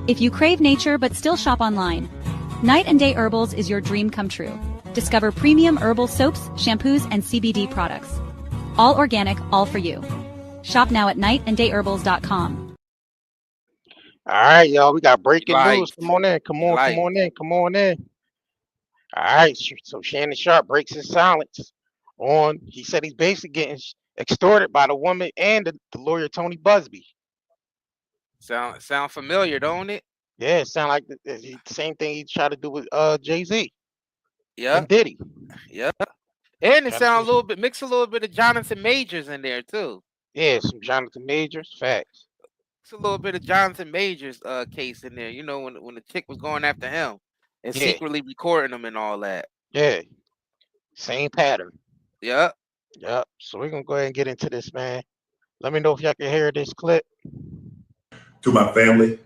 If you crave nature but still shop online, Night and Day Herbals is your dream come true. Discover premium herbal soaps, shampoos, and CBD products. All organic, all for you. Shop now at nightandayherbals.com. All right, y'all. We got breaking Like, news. Come on in. Come on. like, Come on in. Come on in. All right. So Shannon Sharpe breaks his silence on. He said he's basically getting extorted by the woman and the lawyer Tony Buzbee. sound familiar, don't it? Yeah, it sound like the same thing he tried to do with Jay-Z Yeah, and Diddy. yeah. And it Try to sound a push. little bit mix a little bit of Jonathan Majors in there too. Yeah, some Jonathan Majors. Facts. It's a little bit of Jonathan Majors case in there. You know, when the chick was going after him and Yeah. secretly recording him and all that. Yeah. Same pattern. Yeah. Yep. So we're gonna go ahead and get into this, man. Let me know if y'all can hear this clip. To my family,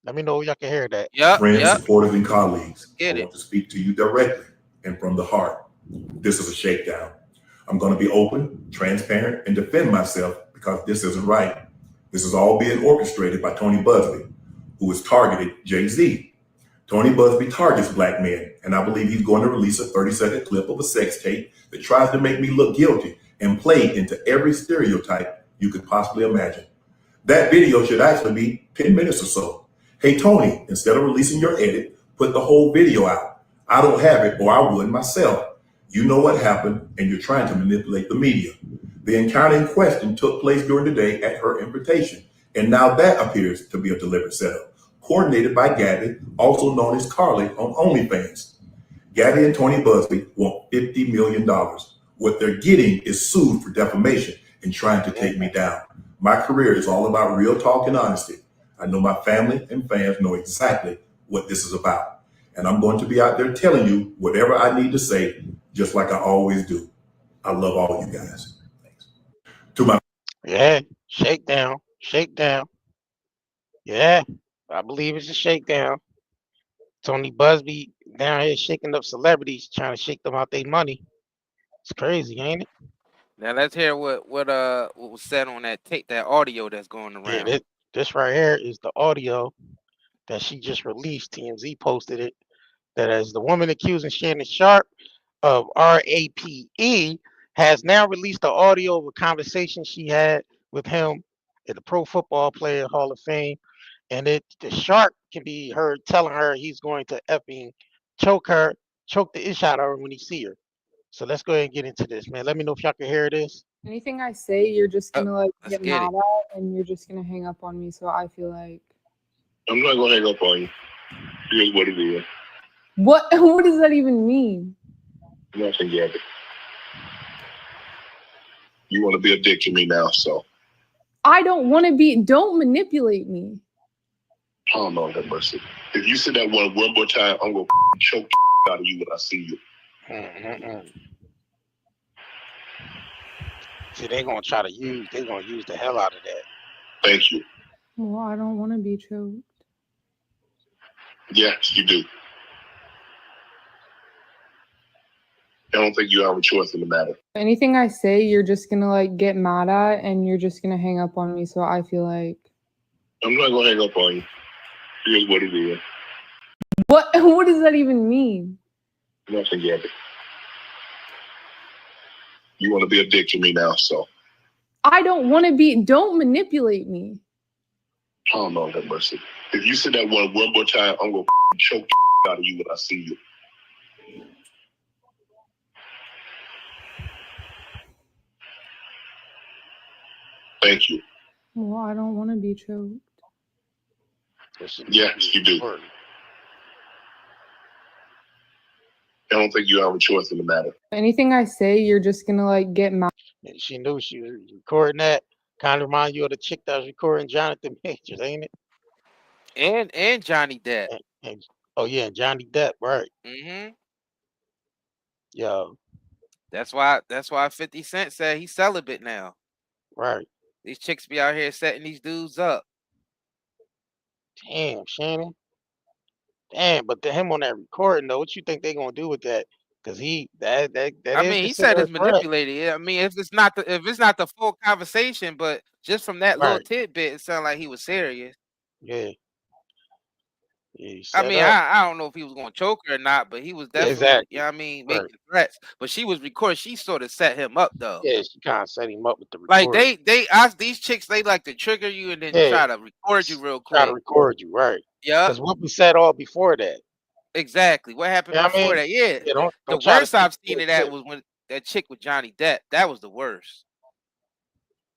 Let me know if y'all can hear that. Yeah. friends, Yeah. supporters, and colleagues, I Get it. want to speak to you directly and from the heart. This is a shakedown. I'm going to be open, transparent, and defend myself because this isn't right. This is all being orchestrated by Tony Buzbee, who has targeted Jay-Z. Tony Buzbee targets black men, and I believe he's going to release a 30-second clip of a sex tape that tries to make me look guilty and play into every stereotype you could possibly imagine. That video should actually be 10 minutes or so. Hey, Tony, instead of releasing your edit, put the whole video out. I don't have it, or I would myself. You know what happened, and you're trying to manipulate the media. The encounter in question took place during the day at her invitation, and now that appears to be a deliberate setup, coordinated by Gabby, also known as Carly on OnlyFans. Gabby and Tony Buzbee want $50 million. What they're getting is sued for defamation and trying to take me down. My career is all about real talk and honesty. I know my family and fans know exactly what this is about. And I'm going to be out there telling you whatever I need to say, just like I always do. I love all you guys. Thanks. To my Yeah, shakedown. Yeah, I believe it's a shakedown. Tony Buzbee down here shaking up celebrities, trying to shake them out their money. It's crazy, ain't it? Now let's hear what was said on that tape, that audio that's going Yeah, around. this right here is the audio that she just released. TMZ posted it. That as the woman accusing Shannon Sharpe of RAPE has now released the audio of a conversation she had with him at the Pro Football Player Hall of Fame, and the Sharpe can be heard telling her he's going to effing choke the ish out of her when he see her. So let's go ahead and get into this, man. Let me know if y'all can hear this. Anything I say, you're just gonna like Let's get get mad it. at, and you're just gonna hang up on me. So I feel like I'm not gonna hang up on you. Here's what it is. what? What does that even mean? Nothing, Gabby. You want to be a dick to me now, so. I don't want to be. Don't manipulate me. Oh, Lord have mercy. If you say that one more time, I'm gonna choke the out of you when I see you. See, they're gonna use the hell out of that. Thank you. Well, I don't want to be choked. Yes, you do. I don't think you have a choice in the matter. Anything I say, you're just gonna like get mad at, and you're just gonna hang up on me. So I feel like I'm not gonna hang up on you. Here's what it is. what? What does that even mean? Nothing, Gabby. You want to be a dick to me now, so. I don't want to be. Don't manipulate me. Oh, Lord have mercy. If you say that one more time, I'm gonna choke the out of you when I see you. Thank you. Well, I don't want to be choked. Yes, you do. I don't think you have a choice in the matter. Anything I say, you're just gonna like get mad. And she knew she was recording that. Kind of remind you of the chick that was recording Jonathan Majors, ain't it? And Johnny Depp. Oh yeah, Johnny Depp, right? Mm-hmm. Yo, That's why 50 Cent said he's celibate now. right. These chicks be out here setting these dudes up. Damn, Shannon. Damn, but him on that recording though, what you think they gonna do with that? Because that I is mean, he said considered a it's threat. manipulated. Yeah, I mean, if it's not the full conversation, but just from that little Right. tidbit, it sounded like he was serious. Yeah. Yeah, I set mean, up. I don't know if he was going to choke her or not, but he was Yeah, definitely, you exactly. know what I mean, Right. making threats. But she was recording. She sort of set him up though. Yeah, she kind of set him up with the Like recording. these chicks, they like to trigger you and then Yeah, try to record you real try to quick. record you, right? Yep, Because what we said all before that. exactly. What happened You know what I before mean? that? Yeah, Yeah, the don't try to worst take I've it to seen a of that tip. was when that chick with Johnny Depp. That was the worst.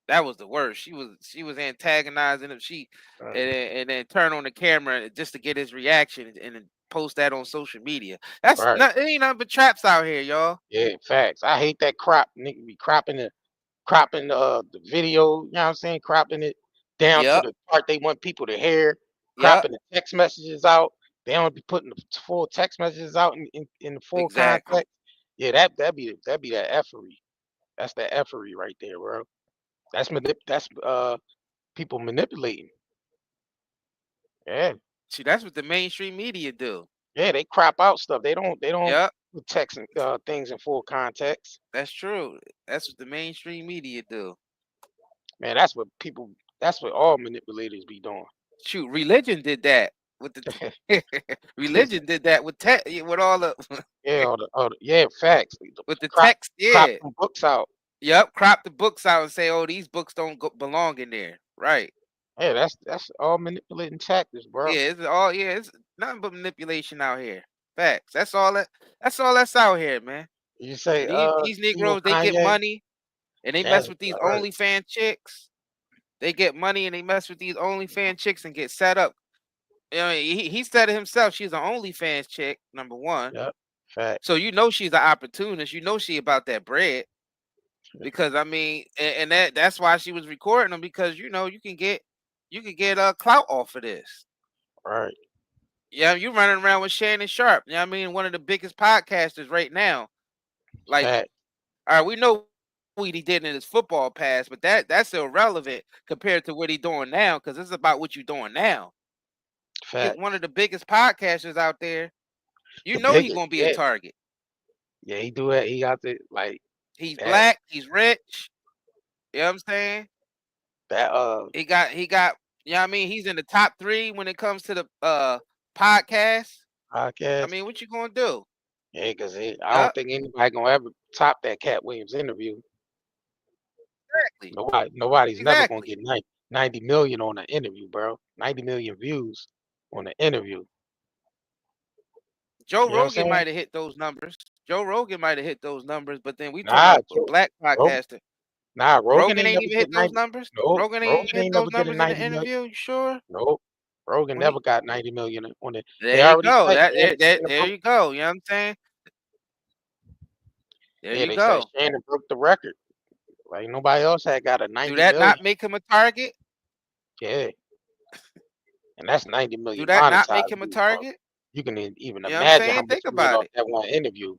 That was the worst. She was antagonizing him. Right. And then turn on the camera just to get his reaction and then post that on social media. That's Right. not, it ain't nothing but traps out here, y'all. Yeah, facts. I hate that crop. Nigga be cropping the video, you know what I'm saying? Cropping it down to Yep, the part they want people to hear, yep, cropping the text messages out. They don't be putting the full text messages out in the full exactly. context. Yeah, that'd be that effery. That's the effery right there, bro. That's people manipulating. Yeah. See, that's what the mainstream media do. Yeah, they crop out stuff. They don't Yep, put text and things in full context. that's true. That's what the mainstream media do. Man, that's what all manipulators be doing. Shoot, religion did that with the religion did that with with all the Yeah, yeah, facts. with the Crop text. crop Yeah, some books out. yep. Crop the books out and say, "Oh, these books don't belong in there." Right. Yeah, that's all manipulating tactics, bro. Yeah, it's nothing but manipulation out here. Facts. That's all that's out here, man. You say, And these you know, Negroes, they get Kanye, money and they mess that's with these all right. OnlyFans chicks. They get money and they mess with these OnlyFans chicks and get set up. You know, he said it himself. She's an OnlyFans chick, number one. Yep, facts. So you know she's an opportunist. You know she about that bread. Because I mean, and that's why she was recording them, because you know you can get clout off of this. Right. Yeah, you running around with Shannon Sharpe. You know what I mean? One of the biggest podcasters right now. Like, Fact. all right, we know what he did in his football past, but that's irrelevant compared to what he's doing now, because it's about what you're doing now. Get Fact. one of the biggest podcasters out there. You The know he's biggest, gonna be a yeah. target. Yeah, he do it. He got the like He's that black, he's rich. You know what I'm saying? that He got you know what I mean? He's in the top 3 when it comes to the podcast. I podcast. mean, what you gonna do? Yeah, because I Yep, don't think anybody gonna ever top that Cat Williams interview. exactly. Nobody's never gonna Exactly. get 90 million on an interview, bro. 90 million views on an interview. Joe You know what I'm Rogan saying? might have hit those numbers. Joe Rogan might have hit those numbers, but then we talking Nah, about a black Rogan, podcaster. Rogan Rogan ain't ain't never even get hit those 90. numbers. Nope, Rogan ain't Rogan hit ain't those never get a numbers in the 90 million. interview. You sure? Nope. Rogan When he, never got 90 million on it. They there you already go. said That Shannon there broke. you go. You know what I'm saying? There Yeah, you they said go. Shannon broke the record. Like nobody else had got a Do 90 that million. not make him a target? Yeah, and that's 90 Do million that not make him a monetized. target? You can even You know what I'm imagine how saying? much Think he made about off it. that one interview.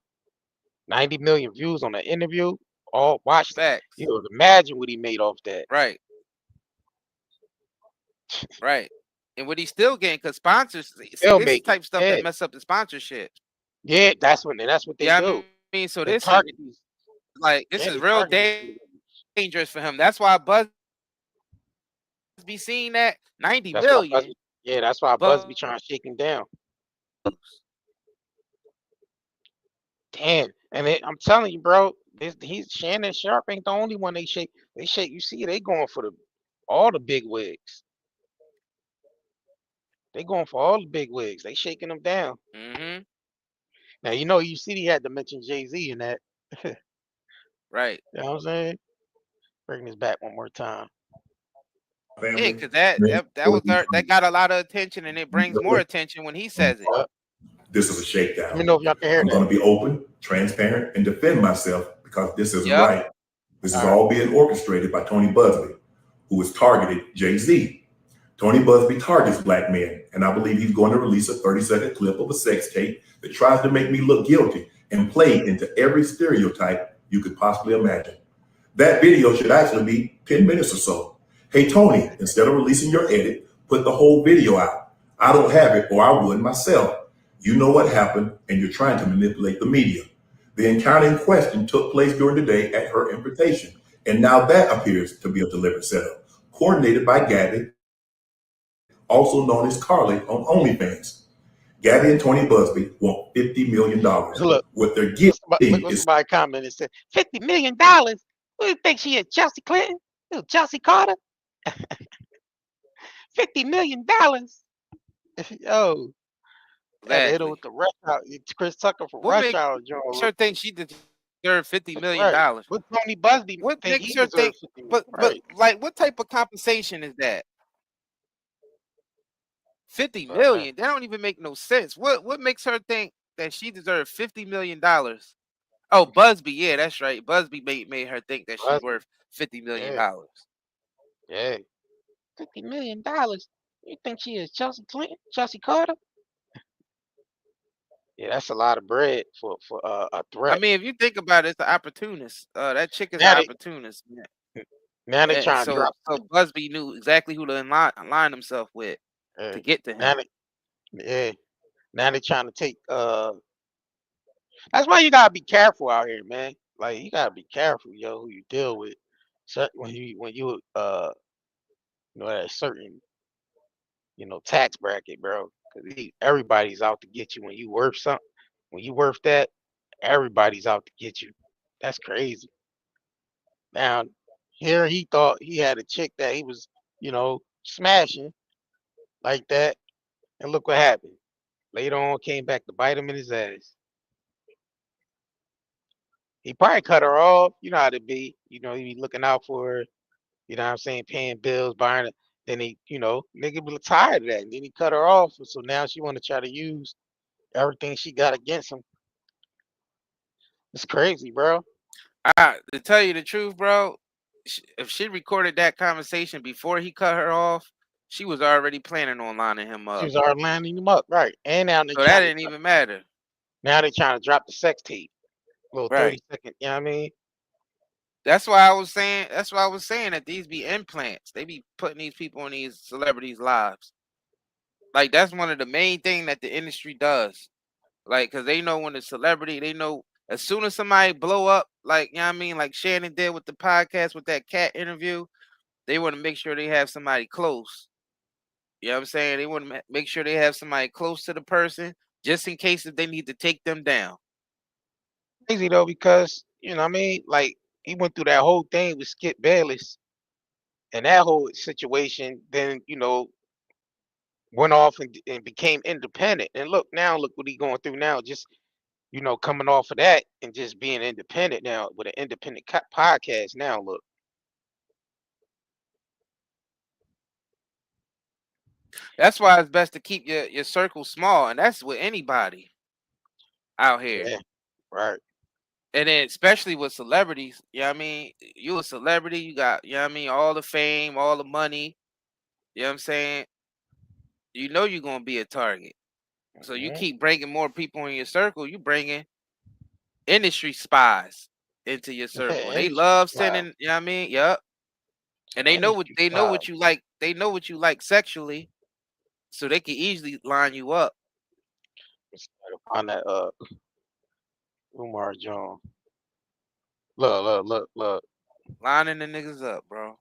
90 million views on an interview. All watched. Facts. You know, imagine what he made off that. Right. Right. And what he's still getting, because sponsors, see, They'll this make it. type stuff Yeah, that mess up the sponsorship. yeah. That's what they Yeah, do. I mean, so They this is target these. like this Yeah, is they real target these individuals. dangerous for him. That's why Buzbee seeing that 90 That's why million. That's why Buzz, Buzbee trying to shake him down. Damn. And I'm telling you, bro, Shannon Sharpe ain't the only one they shake. They shake. You see, they going for all the big wigs. They going for all the big wigs. They shaking them down. mm-hmm. Now you know you see he had to mention Jay-Z in that. Right. You know what I'm saying? Bring this back one more time. Yeah, family. because that got a lot of attention, and it brings more attention when he says it. This is a Let me shakedown. know if y'all can hear I'm going that. to be open, transparent, and defend myself because this isn't Yep. right. This is all being orchestrated by Tony Buzbee, who has targeted Jay-Z. Tony Buzbee targets black men, and I believe he's going to release a 30-second clip of a sex tape that tries to make me look guilty and play into every stereotype you could possibly imagine. That video should actually be 10 minutes or so. Hey, Tony, instead of releasing your edit, put the whole video out. I don't have it, or I would myself. You know what happened, and you're trying to manipulate the media. The encounter in question took place during the day at her invitation, and now that appears to be a deliberate setup, coordinated by Gabby, also known as Carly on OnlyFans. Gabby and Tony Buzbee want $50 million. Look, What they're getting look what is somebody commented. Said $50 million. Who do you think she is? Chelsea Clinton? Who, Chelsea Carter? $50 million. Yo, had to hit her Exactly. with the rush hour. It's Chris Tucker from What Rush makes Hour, Joe. her think she deserved $50 million? Right. What Tony Buzbee What think makes he her think? deserves 50 million. But Right. like, what type of compensation is that? 50 So, million? That don't even make no sense. What makes her think that she deserved $50 million? Oh, Buzbee, yeah, that's right. Buzbee made her think that she's Buzbee, worth $50 million. yeah. $50 million. You think she is Chelsea Clinton? Chelsea Carter? Yeah, that's a lot of bread for a I threat. mean, if you think about it, it's an opportunist. That chick is an Now they opportunist, man. now they And trying to so drop. Buzbee knew exactly who to align himself with to get to Now him. yeah. Now they trying to take that's why you gotta be careful out here, man. Like you gotta be careful, yo, who you deal with. So when you at a certain, tax bracket, bro. Because everybody's out to get you when you worth something. When you worth that, everybody's out to get you. That's crazy. Now, here he thought he had a chick that he was, smashing like that, and look what happened. Later on, came back to bite him in his ass. He probably cut her off. You know how to be. He be looking out for her. You know what I'm saying? Paying bills, buying it. Then nigga be tired of that. And then he cut her off. So now she want to try to use everything she got against him. It's crazy, bro. To tell you the truth, bro, if she recorded that conversation before he cut her off, she was already planning on lining him She up. was already lining him up, right? And now they So that didn't even matter. Now they trying to drop the sex tape. Little Right. 30-second, you know what I mean? That's why I was saying. That's why I was saying that these be implants. They be putting these people in these celebrities' lives. Like that's one of the main thing that the industry does. Like, cause they know when a celebrity, they know as soon as somebody blow up, like you know what I mean, like Shannon did with the podcast with that cat interview, they want to make sure they have somebody close. You know what I'm saying? They want to make sure they have somebody close to the person, just in case if they need to take them down. Crazy though, because you know what I mean? Like he went through that whole thing with Skip Bayless and that whole situation, then went off and became independent. And look what he going through now. Just coming off of that and just being independent now with an independent podcast. Now look, That's why it's best to keep your circle small, and that's with anybody out here. yeah, right. And then especially with celebrities, you know what I mean? You a celebrity, you got, you know what I mean, all the fame, all the money, you know what I'm saying? You know you're gonna be a target. So you keep bringing more people in your circle, you bringing industry spies into your circle. And they love sending, you know what I mean? Yep. And they know what you like. They know what you like sexually, so they can easily line you up. On that Umar Jones. Look. Lining the niggas up, bro.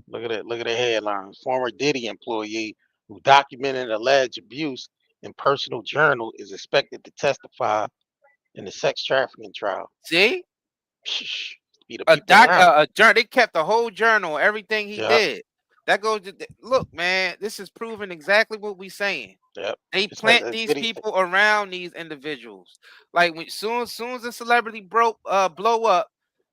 Look at it. Look at the headline. Former Diddy employee who documented alleged abuse in personal journal is expected to testify in the sex trafficking trial. See? Be the people around. They kept the whole journal, everything he did. That goes to look, man. This is proving exactly what we saying. Yep. They plant these people around these individuals. Like when soon as a celebrity blow up,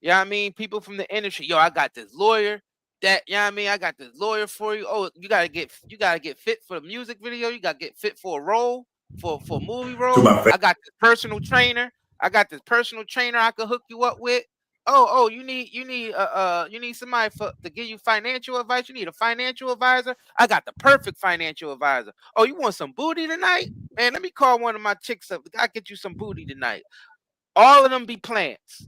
you know what I mean? People from the industry, yo, I got this lawyer. That you know what I mean? I got this lawyer for you. Oh, you gotta get fit for the music video. You gotta get fit for a role, for a movie role. I got this personal trainer. I can hook you up with. Oh, you need somebody to give you financial advice. You need a financial advisor. I got the perfect financial advisor. Oh, you want some booty tonight? Man, let me call one of my chicks up. I get you some booty tonight. All of them be plants.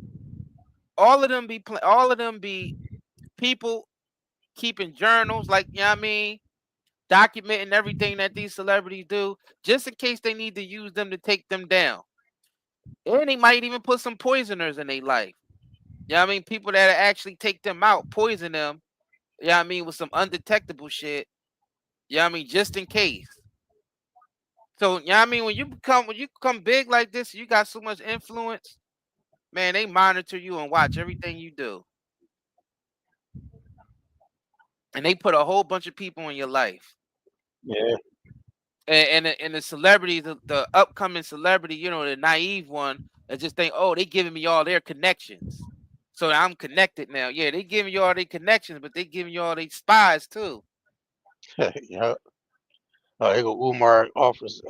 All of them be people keeping journals, like you know what I mean, documenting everything that these celebrities do, just in case they need to use them to take them down. And they might even put some poisoners in their life. You know what I mean? People that actually take them out, poison them, you know what I mean, with some undetectable shit. You know what I mean? Just in case. So yeah, I mean, when you become big like this, you got so much influence, man. They monitor you and watch everything you do, and they put a whole bunch of people in your life. Yeah. And the celebrities, the upcoming celebrity, you know, the naive one, that just think, oh, they giving me all their connections, so I'm connected now. Yeah, they giving you all their connections, but they giving you all their spies too. Yeah. There go Umar offers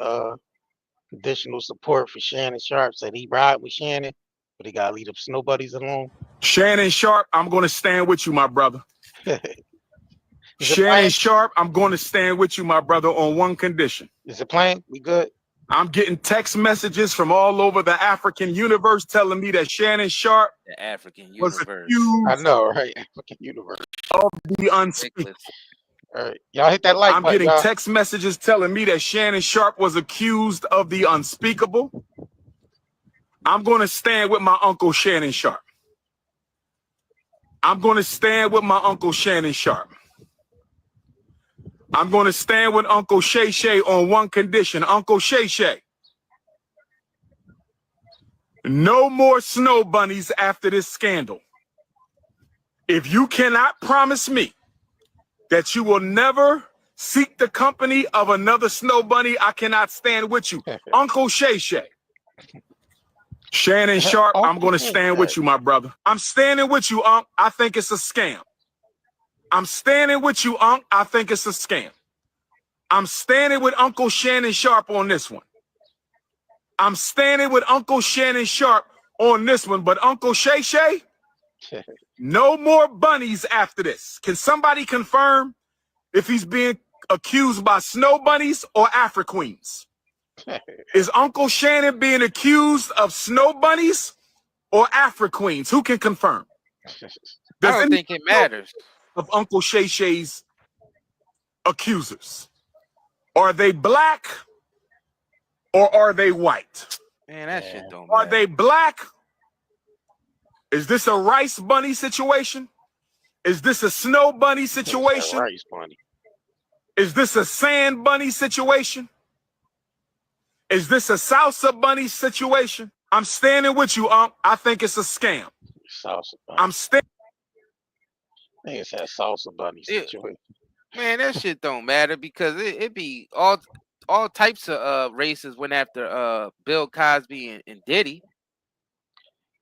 additional support for Shannon Sharpe. Said he ride with Shannon, but he gotta leave the snow buddies alone. Shannon Sharpe, I'm going to stand with you, my brother. Is it Shannon playing? Sharpe, I'm going to stand with you, my brother, on one condition. Is it playing? We good? I'm getting text messages from all over the African universe telling me that Shannon Sharpe The African was universe. I accused know, right? African universe. of the unspeakable. Ridiculous. All right, y'all hit that like I'm button, getting y'all. text messages telling me that Shannon Sharpe was accused of the unspeakable. I'm going to stand with my uncle Shannon Sharpe. I'm going to stand with my uncle Shannon Sharpe. I'm going to stand with Uncle Shay Shay on one condition. Uncle Shay Shay, no more snow bunnies after this scandal. If you cannot promise me that you will never seek the company of another snow bunny, I cannot stand with you. Uncle Shay Shay. Shannon Sharpe, I'm going to stand with you, my brother. I'm standing with you, Unc. I think it's a scam. I'm standing with you, Unc. I think it's a scam. I'm standing with Uncle Shannon Sharpe on this one. I'm standing with Uncle Shannon Sharpe on this one, but Uncle Shay Shay, no more bunnies after this. Can somebody confirm if he's being accused by snow bunnies or Afri-Queens? Is Uncle Shannon being accused of snow bunnies or Afri-Queens? Who can confirm? I don't think it matters. Of Uncle Shay Shay's accusers, are they black or are they white? Man, that shit don't Are matter. they black? Is this a rice bunny situation? Is this a snow bunny situation? Rice bunny. Is this a sand bunny situation? Is this a salsa bunny situation? I'm standing with you, Unc. I think it's a scam. Salsa bunny. I'm standing. I think it's that salsa bunny situation. Man, that shit don't matter because it be all types of races went after Bill Cosby and Diddy.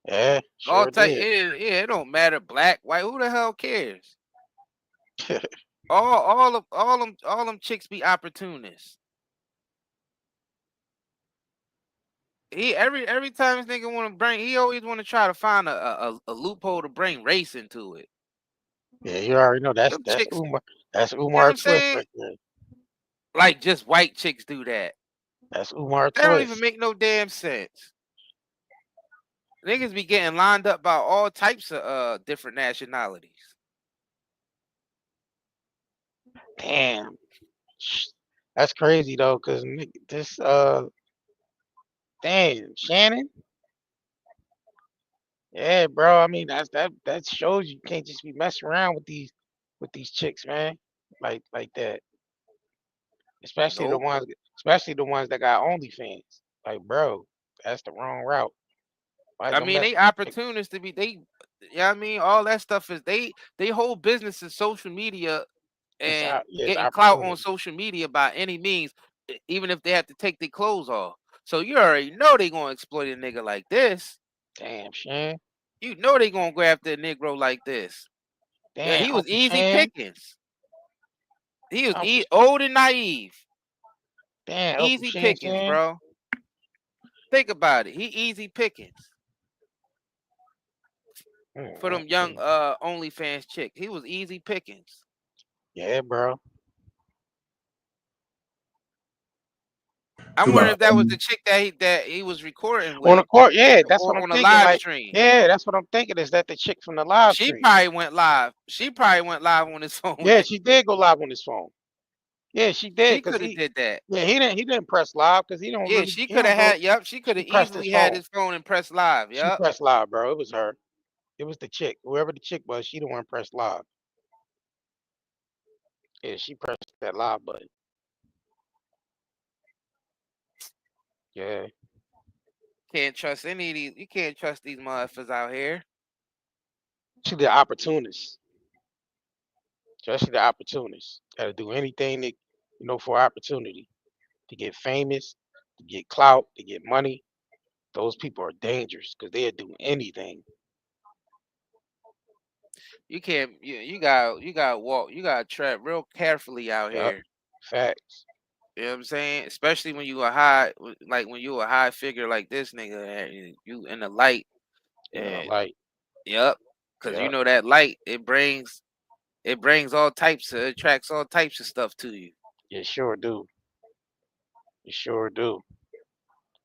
Yeah, sure All type, did. it don't matter, black, white, who the hell cares? all them chicks be opportunists. Every time this nigga want to bring, he always want to try to find a loophole to bring race into it. Yeah, you already know that's chicks, Umar. That's you know Umar what I'm Twist saying? right there. Like just white chicks do that. That's Umar That don't Twist. even make no damn sense. Niggas be getting lined up by all types of different nationalities. Damn, that's crazy though, cause this damn Shannon. Yeah, bro. I mean, that shows you can't just be messing around with these chicks, man. Like that. Especially Nope. the ones that got OnlyFans. Like, bro, that's the wrong route. Why I go mean, mess they with opportunists to be they. Yeah, I mean, all that stuff is they whole business is social media and it's getting clout on opportunity. social media by any means, even if they have to take their clothes off. So you already know they gonna exploit a nigga like this. Damn, Shan. You know they gonna go after a Negro like this. Yeah, Damn, he was Uncle easy Shan. pickings. He was Uncle, old and naive. damn, Uncle Easy Shan, pickings, bro. Think about it. He easy pickings for them young OnlyFans chicks. He was easy pickings. Yeah, bro. I'm wondering if that was the chick that he was recording with On the court, yeah, that's what I'm on a thinking. live Like, stream. yeah, that's what I'm thinking. Is that the chick from the live She stream? probably went live. She probably went live on his phone. Yeah, she did go live on his phone. Yeah, she did. She Cause could have did that. yeah, he didn't press live because he don't Yeah, really. she He could don't have go. had. Yep, she could have She pressed his easily had phone. his phone and pressed live. She Yep. pressed live, bro. It was her. It was the chick. Whoever the chick was, she the one pressed live. Yeah, she pressed that live button. Yeah. Can't trust any of these. You can't trust these motherfuckers out here. Especially the opportunists. Especially the opportunists that'll do anything that for opportunity to get famous, to get clout, to get money. Those people are dangerous because they'll do anything. You can't. You got walk. You got to tread real carefully out Yep. here. Facts. You know what I'm saying? Especially when you a high, like when you a high figure like this nigga, and you in the light. Yeah, And like, yep, because you yep. know that light it attracts all types of stuff to you. You sure do. You sure do.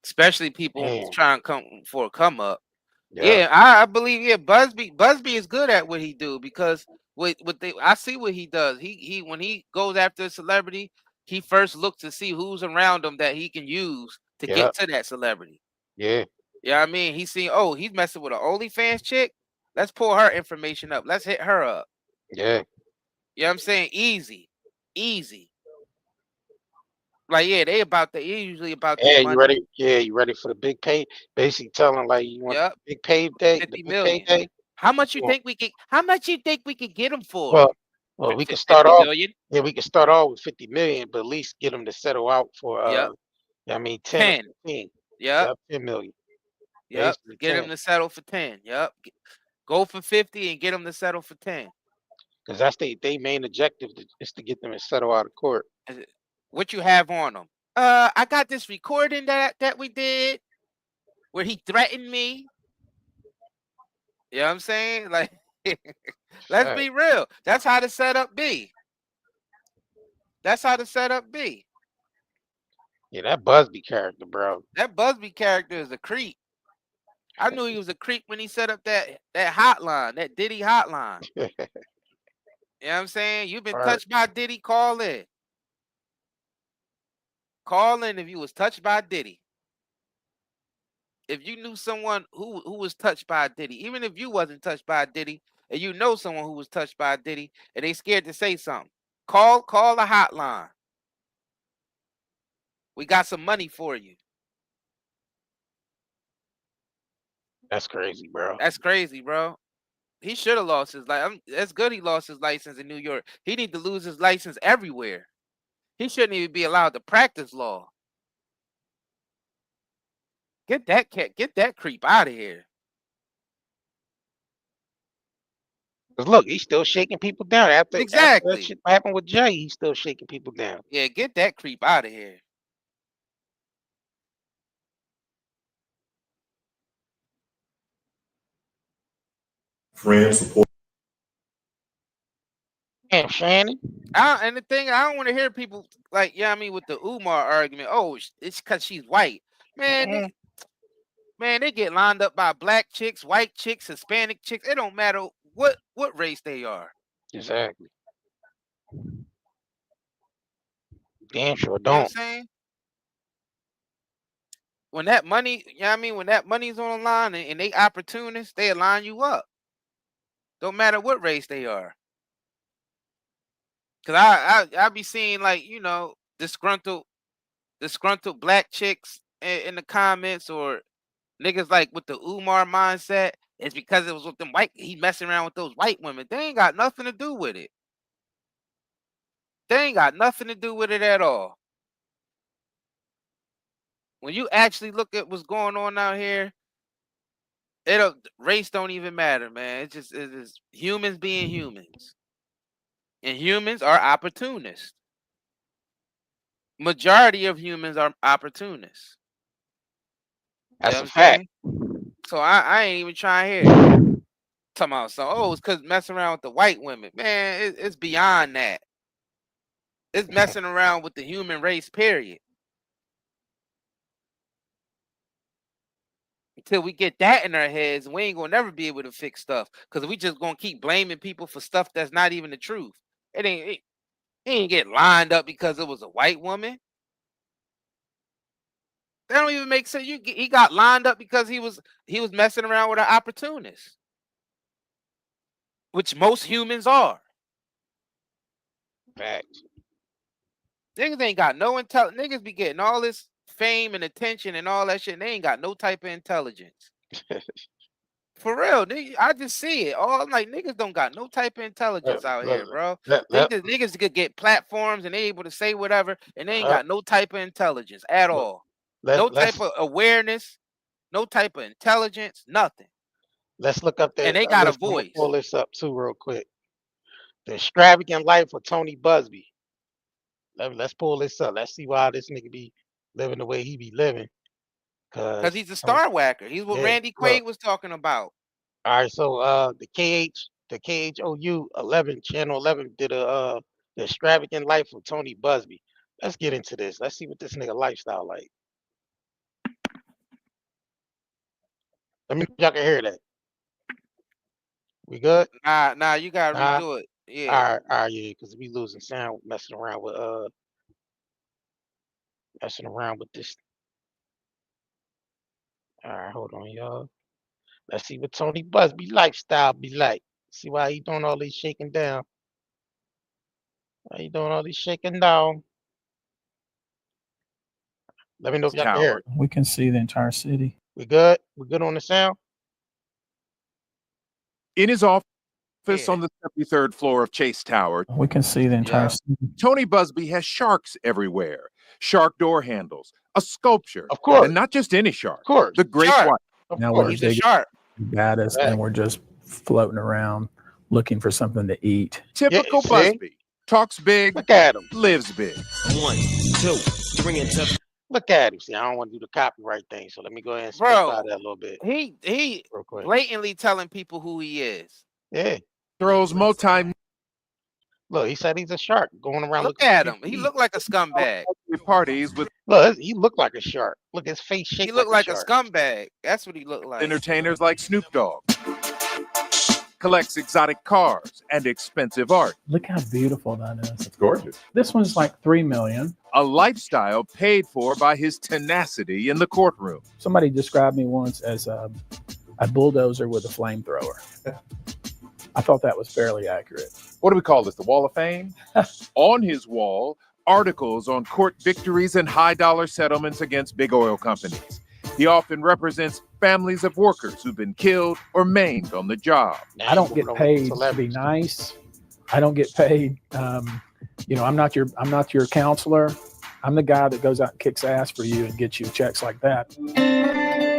Especially people Man. trying to come for a come up. Yep. Yeah, I believe. Yeah, Buzbee is good at what he do because I see what he does. He when he goes after a celebrity, he first looks to see who's around him that he can use to get Yep. to that celebrity. Yeah. You know what I mean? He's seen, oh, he's messing with an OnlyFans chick. Let's pull her information up. Let's hit her up. Yeah. You know what I'm saying? Easy. Like, yeah, they usually about that Hey, you money. ready? Yeah, you ready for the big pay? Basically telling like you want Yep. the big payday, the 50 big million. payday. How much you Well, think we could get them for? well, we can 50 start off. million? Yeah, we can start off with 50 million, but at least get them to settle out for Yep. 10 or 10. 15. Yep. Yep, 10 million. Yep. Basically Get 10. them to settle for 10. Yep. Go for 50 and get them to settle for 10. Because that's they main objective is to get them to settle out of court. What you have on them? I got this recording that we did where he threatened me. You know what I'm saying? Like, let's be real. That's how the setup be. That's how the setup be. Yeah, that Buzbee character, bro. That Buzbee character is a creep. I knew he was a creep when he set up that hotline, that Diddy hotline. You know what I'm saying? You've been touched by Diddy, call in. Call in if you was touched by Diddy. If you knew someone who was touched by Diddy, even if you wasn't touched by Diddy, and you know someone who was touched by Diddy, and they scared to say something, call the hotline. We got some money for you. That's crazy, bro. That's crazy, bro. He should have lost his license. That's good he lost his license in New York. He need to lose his license everywhere. He shouldn't even be allowed to practice law. Get that creep out of here. Cause look, he's still shaking people down after that Exactly. shit happened with Jay. He's still shaking people down. Yeah, get that creep out of here. Friends, support. Damn, Shannon. And the thing, I don't want to hear people like, yeah, I mean, with the Umar argument. Oh, it's because she's white, man. They get lined up by black chicks, white chicks, Hispanic chicks. It don't matter what race they are. Exactly. Damn sure You know what don't. I'm saying? When that money, you know what I mean? When that money's on the line and they opportunists, they line you up. Don't matter what race they are. Cause I be seeing like, disgruntled black chicks in the comments, or niggas like with the Umar mindset. It's because it was with them white. He messing around with those white women. They ain't got nothing to do with it. They ain't got nothing to do with it at all. When you actually look at what's going on out here, race don't even matter, man. It's just humans being humans. And humans are opportunists. Majority of humans are opportunists. That's a fact. So I ain't even trying to hear it. Talking about it's because messing around with the white women. Man, it's beyond that. It's messing around with the human race, period. Until we get that in our heads, we ain't gonna never be able to fix stuff. Because we just gonna keep blaming people for stuff that's not even the truth. He ain't get lined up because it was a white woman. That don't even make sense. He got lined up because he was messing around with an opportunist, which most humans are. Facts. Niggas ain't got no intelligence. Niggas be getting all this fame and attention and all that shit. And they ain't got no type of intelligence. For real, I just see it. I'm like, niggas don't got no type of intelligence out here, bro. Niggas could get platforms and they able to say whatever, and they ain't got no type of intelligence at all. No type of awareness, no type of intelligence, nothing. Let's look up there. And they got a voice. Pull this up too real quick. The Extravagant Life of Tony Buzbee. Let's pull this up. Let's see why this nigga be living the way he be living. Cause he's a star whacker. He's what Randy Quaid was talking about. All right, so the KHOU 11 channel 11 did the Extravagant Life of Tony Buzbee. Let's get into this. Let's see what this nigga lifestyle like. Let me know if y'all can hear that. We good? Nah, you gotta redo it. Yeah. All right, yeah, because we losing sound messing around with this. All right, hold on, y'all. Let's see what Tony Buzbee lifestyle be like. See why he doing all this shaking down. Why he doing all this shaking down? Let me know if y'all can hear it. We can see the entire city. We good? We good on the sound? In his office on the 73rd floor of Chase Tower, we can see the entire city. Tony Buzbee has sharks everywhere. Shark door handles, a sculpture. Of course. And not just any shark. Of course. The great white. Now we're he's a shark. Baddest, and we're just floating around looking for something to eat. Typical Buzbee. Talks big. Look at him. Lives big. 1, 2, 3 and 2. Look at him. See, I don't want to do the copyright thing, so let me go ahead and specify that a little bit. He blatantly telling people who he is. Yeah. Throws multi. Look, he said he's a shark going around. Look at him. He looked like a scumbag. Parties with. Look, he looked like a shark. Look, his face shaped. He looked like a scumbag. That's what he looked like. Entertainers like Snoop Dogg. Collects exotic cars and expensive art. Look how beautiful that is. It's gorgeous. This one's like $3 million. A lifestyle paid for by his tenacity in the courtroom. Somebody described me once as a bulldozer with a flamethrower. I thought that was fairly accurate. What do we call this? The Wall of Fame? On his wall, articles on court victories and high-dollar settlements against big oil companies. He often represents families of workers who've been killed or maimed on the job. I don't get paid to be nice. I don't get paid. I'm not your counselor. I'm the guy that goes out and kicks ass for you and gets you checks like that.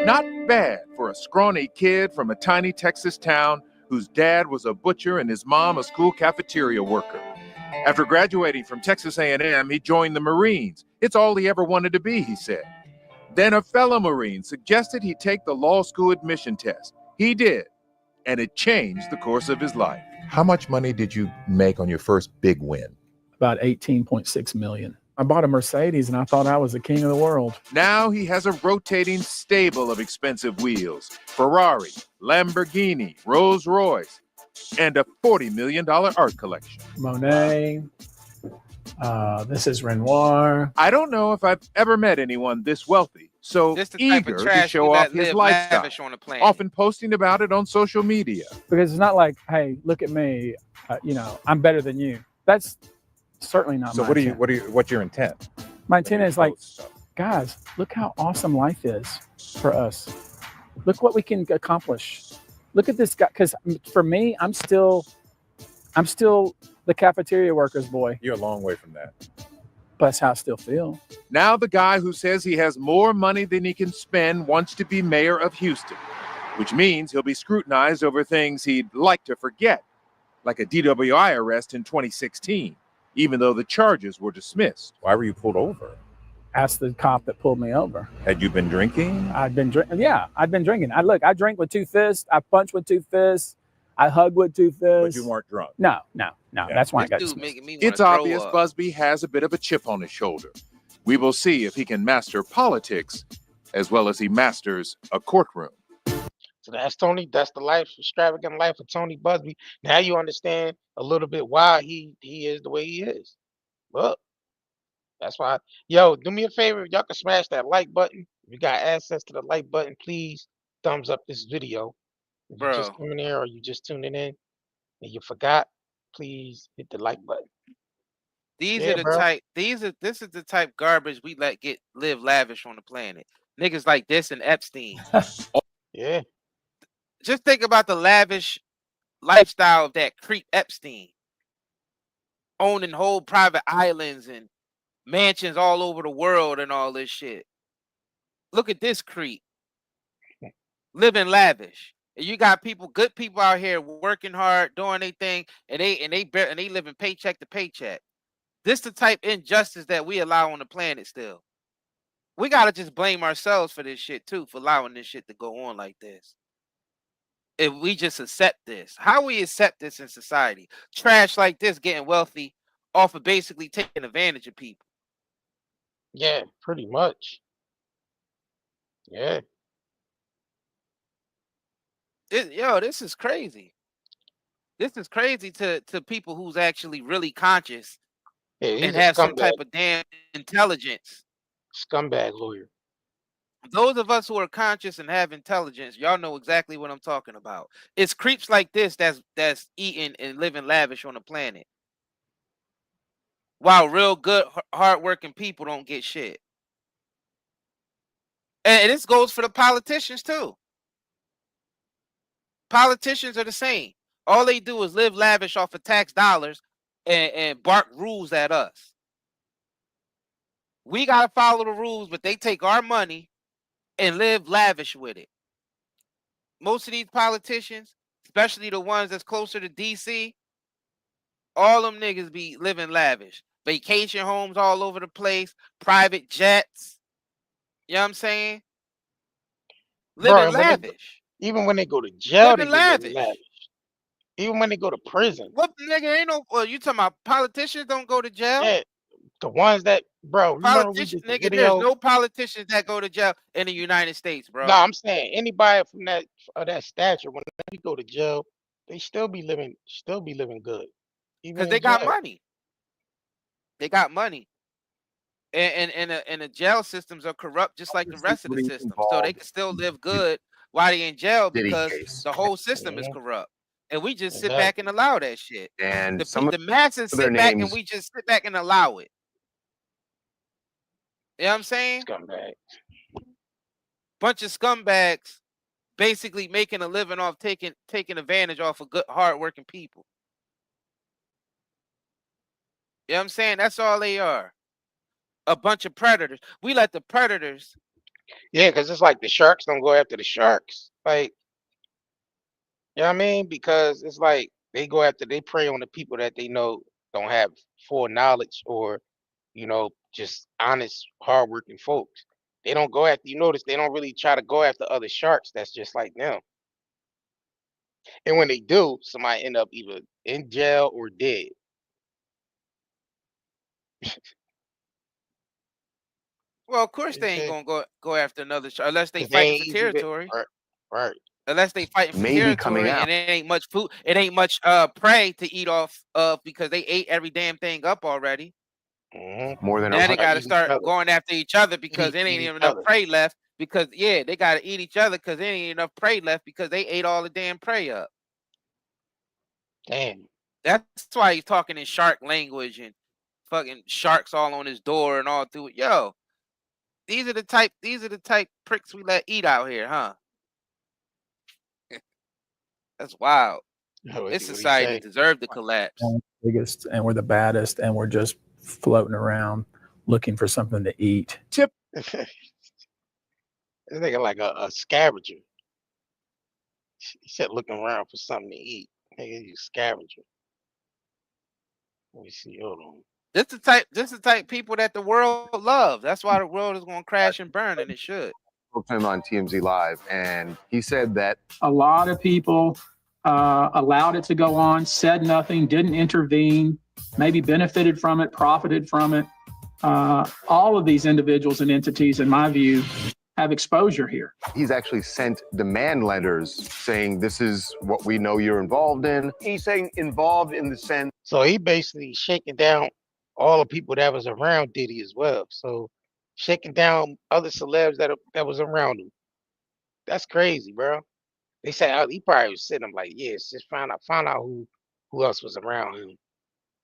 Not bad for a scrawny kid from a tiny Texas town whose dad was a butcher and his mom a school cafeteria worker. After graduating from Texas A&M, he joined the Marines. It's all he ever wanted to be, he said. Then a fellow Marine suggested he take the law school admission test. He did, and it changed the course of his life. How much money did you make on your first big win? About $18.6 million. I bought a Mercedes and I thought I was the king of the world. Now he has a rotating stable of expensive wheels. Ferrari, Lamborghini, Rolls Royce, and a $40 million art collection. Monet. This is Renoir. I don't know if I've ever met anyone this wealthy, so eager to show off his lifestyle, often posting about it on social media. Because it's not like, hey, look at me, I'm better than you. That's certainly not. So my intent. what's your intent? My intent is like, guys, look how awesome life is for us. Look what we can accomplish. Look at this guy. Because for me, I'm still the cafeteria worker's boy. You're a long way from that. But that's how I still feel. Now the guy who says he has more money than he can spend wants to be mayor of Houston, which means he'll be scrutinized over things he'd like to forget, like a DWI arrest in 2016, even though the charges were dismissed. Why were you pulled over? Asked the cop that pulled me over. Had you been drinking? I'd been drinking. Yeah, I'd been drinking. I drink with 2 fists. I punch with 2 fists. I hug with 2 fists. But you weren't drunk. No. Yeah. That's why I got dismissed. It's obvious Buzbee has a bit of a chip on his shoulder. We will see if he can master politics as well as he masters a courtroom. So that's Tony. That's the extravagant life of Tony Buzbee. Now you understand a little bit why he is the way he is. Well, that's why. Yo, do me a favor. Y'all can smash that like button. If you got access to the like button, please thumbs up this video. If you just coming here or you just tuning in and you forgot, please hit the like button. These are Yeah, the bro. type. This is the type garbage we let live lavish on the planet. Niggas like this and Epstein. Yeah. Just think about the lavish lifestyle of that creep Epstein, owning whole private islands and mansions all over the world and all this shit. Look at this creep living lavish. And you got good people out here working hard, doing their thing, and they living paycheck to paycheck. This the type injustice that we allow on the planet still. We gotta just blame ourselves for this shit too, for allowing this shit to go on like this. If we just accept this, how we accept this in society? Trash like this getting wealthy off of basically taking advantage of people. Yeah, pretty much. Yeah. This is crazy. This is crazy to people who's actually really conscious Yeah, and he's a have some scumbag, type of damn intelligence. scumbag lawyer. Those of us who are conscious and have intelligence, y'all know exactly what I'm talking about. It's creeps like this that's eating and living lavish on the planet, while real good, hardworking people don't get shit. And this goes for the politicians too. Politicians are the same. All they do is live lavish off of tax dollars and bark rules at us. We gotta follow the rules, but they take our money and live lavish with it. Most of these politicians, especially the ones that's closer to DC, all them niggas be living lavish. Vacation homes all over the place, private jets. You know what I'm saying? Bro, Living and lavish. even when they go to jail, they Living be living lavish. lavish. Even when they go to prison. What nigga ain't no you talking about politicians don't go to jail? Yeah, the ones that, bro, remember we Politician did the nigga, there's video? no politicians that go to jail in the United States, No, bro. I'm saying anybody from that stature, when they go to jail, they still be living good, even Because in they got jail. money. They got money. And the jail systems are corrupt just like the rest of the system. So they can still live good while they in jail because the whole system is Mhm, corrupt. And we just sit back exactly. and allow that shit. And The masses sit back and we just sit back and allow it. You know what I'm saying? Scumbag. Bunch of scumbags basically making a living off taking advantage off of good hardworking people. You know what I'm saying? That's all they are. A bunch of predators. We let the predators. Yeah, because it's like the sharks don't go after the sharks. Like, you know what I mean? Because it's like they prey on the people that they know don't have full knowledge or, just honest, hardworking folks. They don't go after, you notice they don't really try to go after other sharks that's just like them. And when they do, somebody end up either in jail or dead. Well, of course You they ain't see? gonna go after another shark unless they Because they fighting ain't for easy to, territory. right, right. Unless they fighting for maybe coming territory out. and it ain't much food, it ain't much prey to eat off of because they ate every damn thing up already. More than Now they 100. Gotta got to eat each start other. going after each other because it Eat ain't each even enough other. prey left. Because they got to eat each other because there ain't enough prey left because they ate all the damn prey up. Damn. That's why he's talking in shark language and fucking sharks all on his door and all through it. Yo, these are the type pricks we let eat out here, huh? That's wild. What This he society say? deserved to collapse. We're the biggest and we're the baddest and we're just floating around looking for something to eat. This nigga like a scavenger. He said looking around for something to eat. Nigga, you scavenger. Let me see. Hold on. This the type people that the world loves. That's why the world is gonna crash and burn, and it should. Spoke to him on TMZ Live, and he said that A lot of people allowed it to go on, said nothing, didn't intervene, maybe benefited from it, profited from it. All of these individuals and entities, in my view, have exposure here. he's actually sent demand letters saying this is what we know you're involved in. He's saying involved in the sense. So he basically shaking down all the people that was around Diddy as well. So shaking down other celebs that was around him. That's crazy, bro. They said he probably was sitting. I'm like, yes, just find out who else was around him.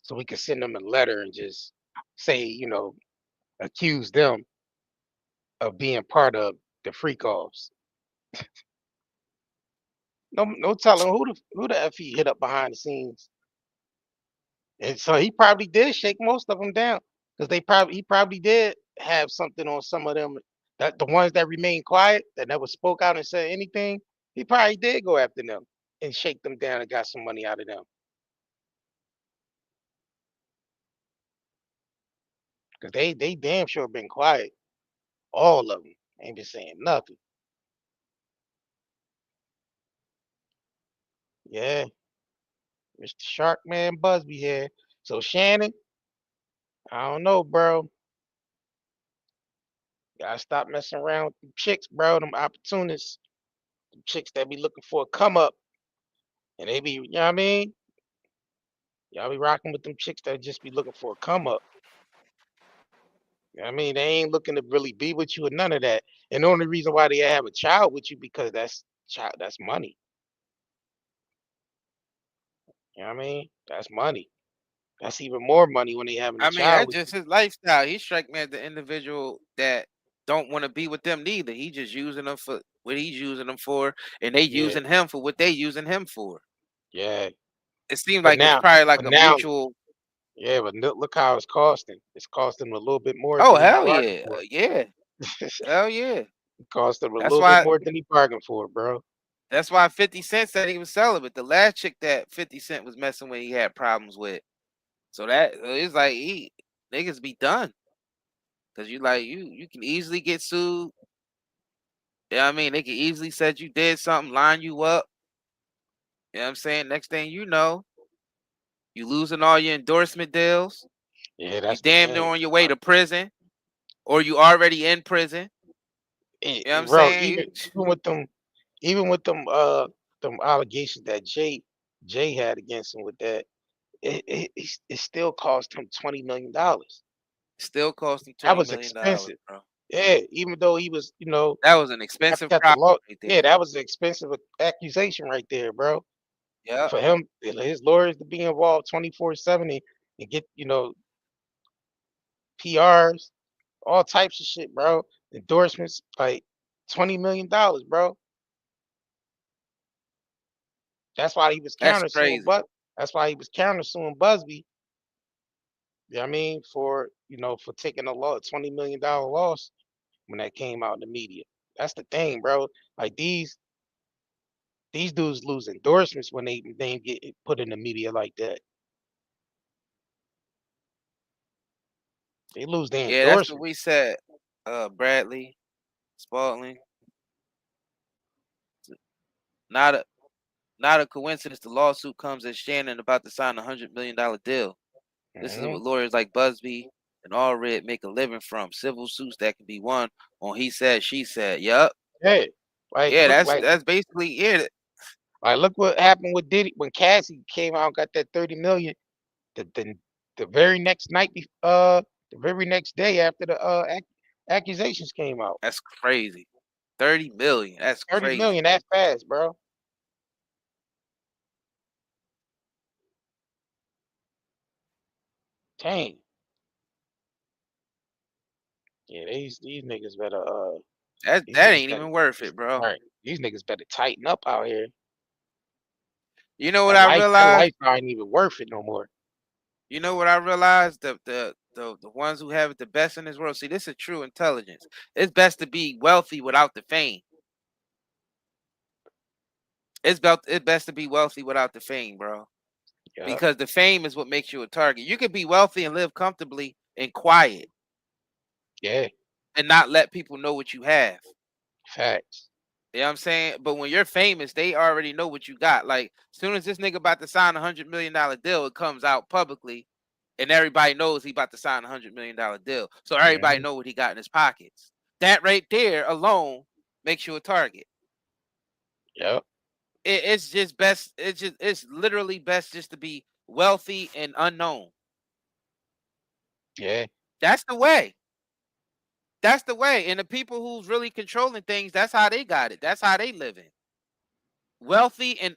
so we could send them a letter and just say, accuse them of being part of the freak offs. No telling who the F he hit up behind the scenes. And so he probably did shake most of them down because he probably did have something on some of them. That the ones that remained quiet, that never spoke out and said anything, he probably did go after them and shake them down and got some money out of them. Because they damn sure been quiet. All of them ain't been saying nothing. Yeah, Mr. Shark Man Buzbee here. So Shannon, I don't know, bro. Gotta stop messing around with them chicks, bro. Them opportunists, them chicks that be looking for a come up, and they be, you know what I mean? Y'all be rocking with them chicks that just be looking for a come up. You know what I mean? They ain't looking to really be with you or none of that. And the only reason why they have a child with you because that's money. You know what I mean? That's money. That's even more money when they having a I mean, child that's with just his lifestyle. He strike me as the individual that don't want to be with them neither. He just using them for what he's using them for, and they you. Yeah, using him for what they using him for. yeah. It seems But like it's now, probably like but a now, mutual. yeah, but look how it's costing. It's costing him a little bit more Oh than he hell bargained yeah, for. yeah, hell yeah. It cost him a That's little bit why. more than he bargained for, bro. That's why 50 Cent said he was celibate. The last chick that 50 Cent was messing with, he had problems with. So that it's like niggas be done. Cause you can easily get sued. You know what I mean? They can easily said you did something, line you up. You know what I'm saying? Next thing you know, you losing all your endorsement deals. Yeah, You that's the damn near thing. on your way to prison. Or you already in prison. You know what I'm Bro, saying? even with them allegations that Jay had against him with that, it still cost him $20 million. Still cost him That $20 was million, expensive. bro. Yeah, even though he was, That was an expensive got the property law. right Yeah, there. that was an expensive accusation right there, bro. Yep. For him, his lawyers to be involved 24/7 and get, PRs, all types of shit, bro. Endorsements, like $20 million, bro. That's why he was That's countersuing, crazy. but that's why he was countersuing Buzbee. You know what I mean, for taking a $20 million loss when that came out in the media. That's the thing, bro. Like these dudes lose endorsements when they get put in the media like that. They lose their Yeah, that's what endorsement. we said. Bradley, Spalding. Not a not a coincidence the lawsuit comes as Shannon about to sign $100 million deal. This is Hmm. what lawyers like Buzbee and All Red make a living from. Civil suits that can be won on he said, she said. Yup. Yeah, like Yeah, look, that's basically it. look what happened with Diddy when Cassie came out and got that 30 million. The very next night, the very next day after the accusations came out. That's crazy. 30 million. That's 30 crazy. million that fast, bro. Dang. Yeah, these niggas better these That niggas ain't better even worth it, bro. right. These niggas better tighten up out here. You know what I That realized? life ain't even worth it no more. You know what I realized? The ones who have it the best in this world. See, this is true intelligence. It's best to be wealthy without the fame. It's best to be wealthy without the fame, bro. Yeah, Because the fame is what makes you a target. You could be wealthy and live comfortably and quiet yeah, and not let people know what you have. facts. You know what I'm saying? But when you're famous, they already know what you got. Like, as soon as this nigga about to sign $100 million deal, it comes out publicly, and everybody knows he about to sign $100 million deal. So everybody Hmm. know what he got in his pockets. That right there alone makes you a target. Yep, It's just best. It's literally best just to be wealthy and unknown. yeah, That's the way. That's the way. And the people who's really controlling things, that's how they got it. That's how they living. wealthy and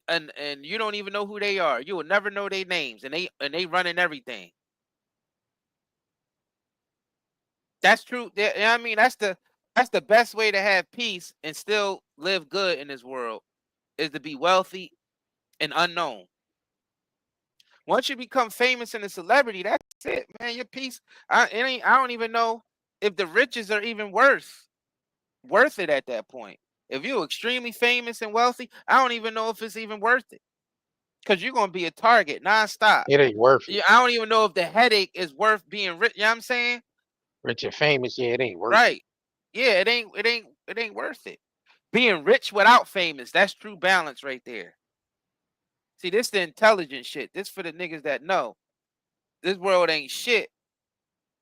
you don't even know who they are. You will never know their names, and they running everything. That's true. You know what I mean, that's the best way to have peace and still live good in this world, is to be wealthy and unknown. Once you become famous and a celebrity, that's it, man. Your peace. I don't even know if the riches are even worth it at that point. If you're extremely famous and wealthy, I don't even know if it's even worth it, because you're gonna be a target nonstop. It ain't worth it. I don't even know if the headache is worth being rich. You know what I'm saying? Rich and famous, yeah, it ain't worth it. Right. Yeah, it ain't worth it. Being rich without famous, that's true balance right there. See, this the intelligent shit. This for the niggas that know this world ain't shit,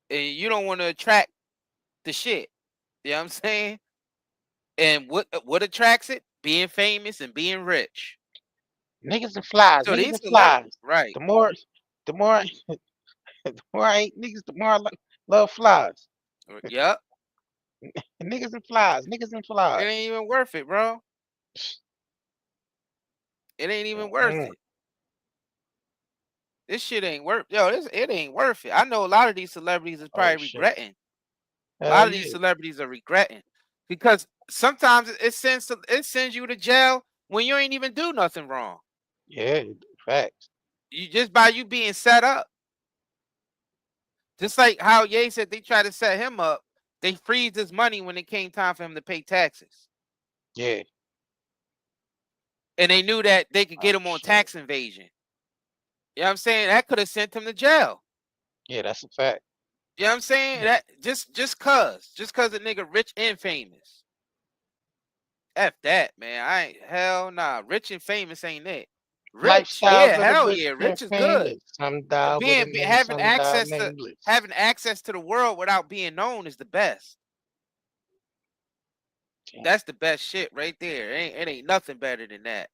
and you don't want to attract the shit. You know what I'm saying? And what attracts it? Being famous and being rich. Niggas and flies, So niggas these and flies. right. The more the more I ain't niggas, the more I love flies. Yep. Niggas and flies, niggas and It flies. ain't even worth it, bro. It ain't even worth it. This shit ain't worth. It ain't worth it. I know a lot of these celebrities is probably regretting. A lot of these celebrities are regretting, because sometimes it sends you to jail when you ain't even do nothing wrong. Yeah, facts. You just by you being set up. Just like how Ye said they tried to set him up, they freeze his money when it came time for him to pay taxes. Yeah. And they knew that they could get him on tax invasion. You know what I'm saying? That could have sent him to jail. Yeah, that's a fact. You know what I'm saying? That just cause the nigga rich and famous. F that, man. Hell nah. Rich and famous ain't it. Rich, Lifestyles yeah, of the hell rich yeah. and Rich is good. famous. Some die with a name, Having some die access nameless. to the world without being known is the best. Damn. That's the best shit right there. It ain't nothing better than that.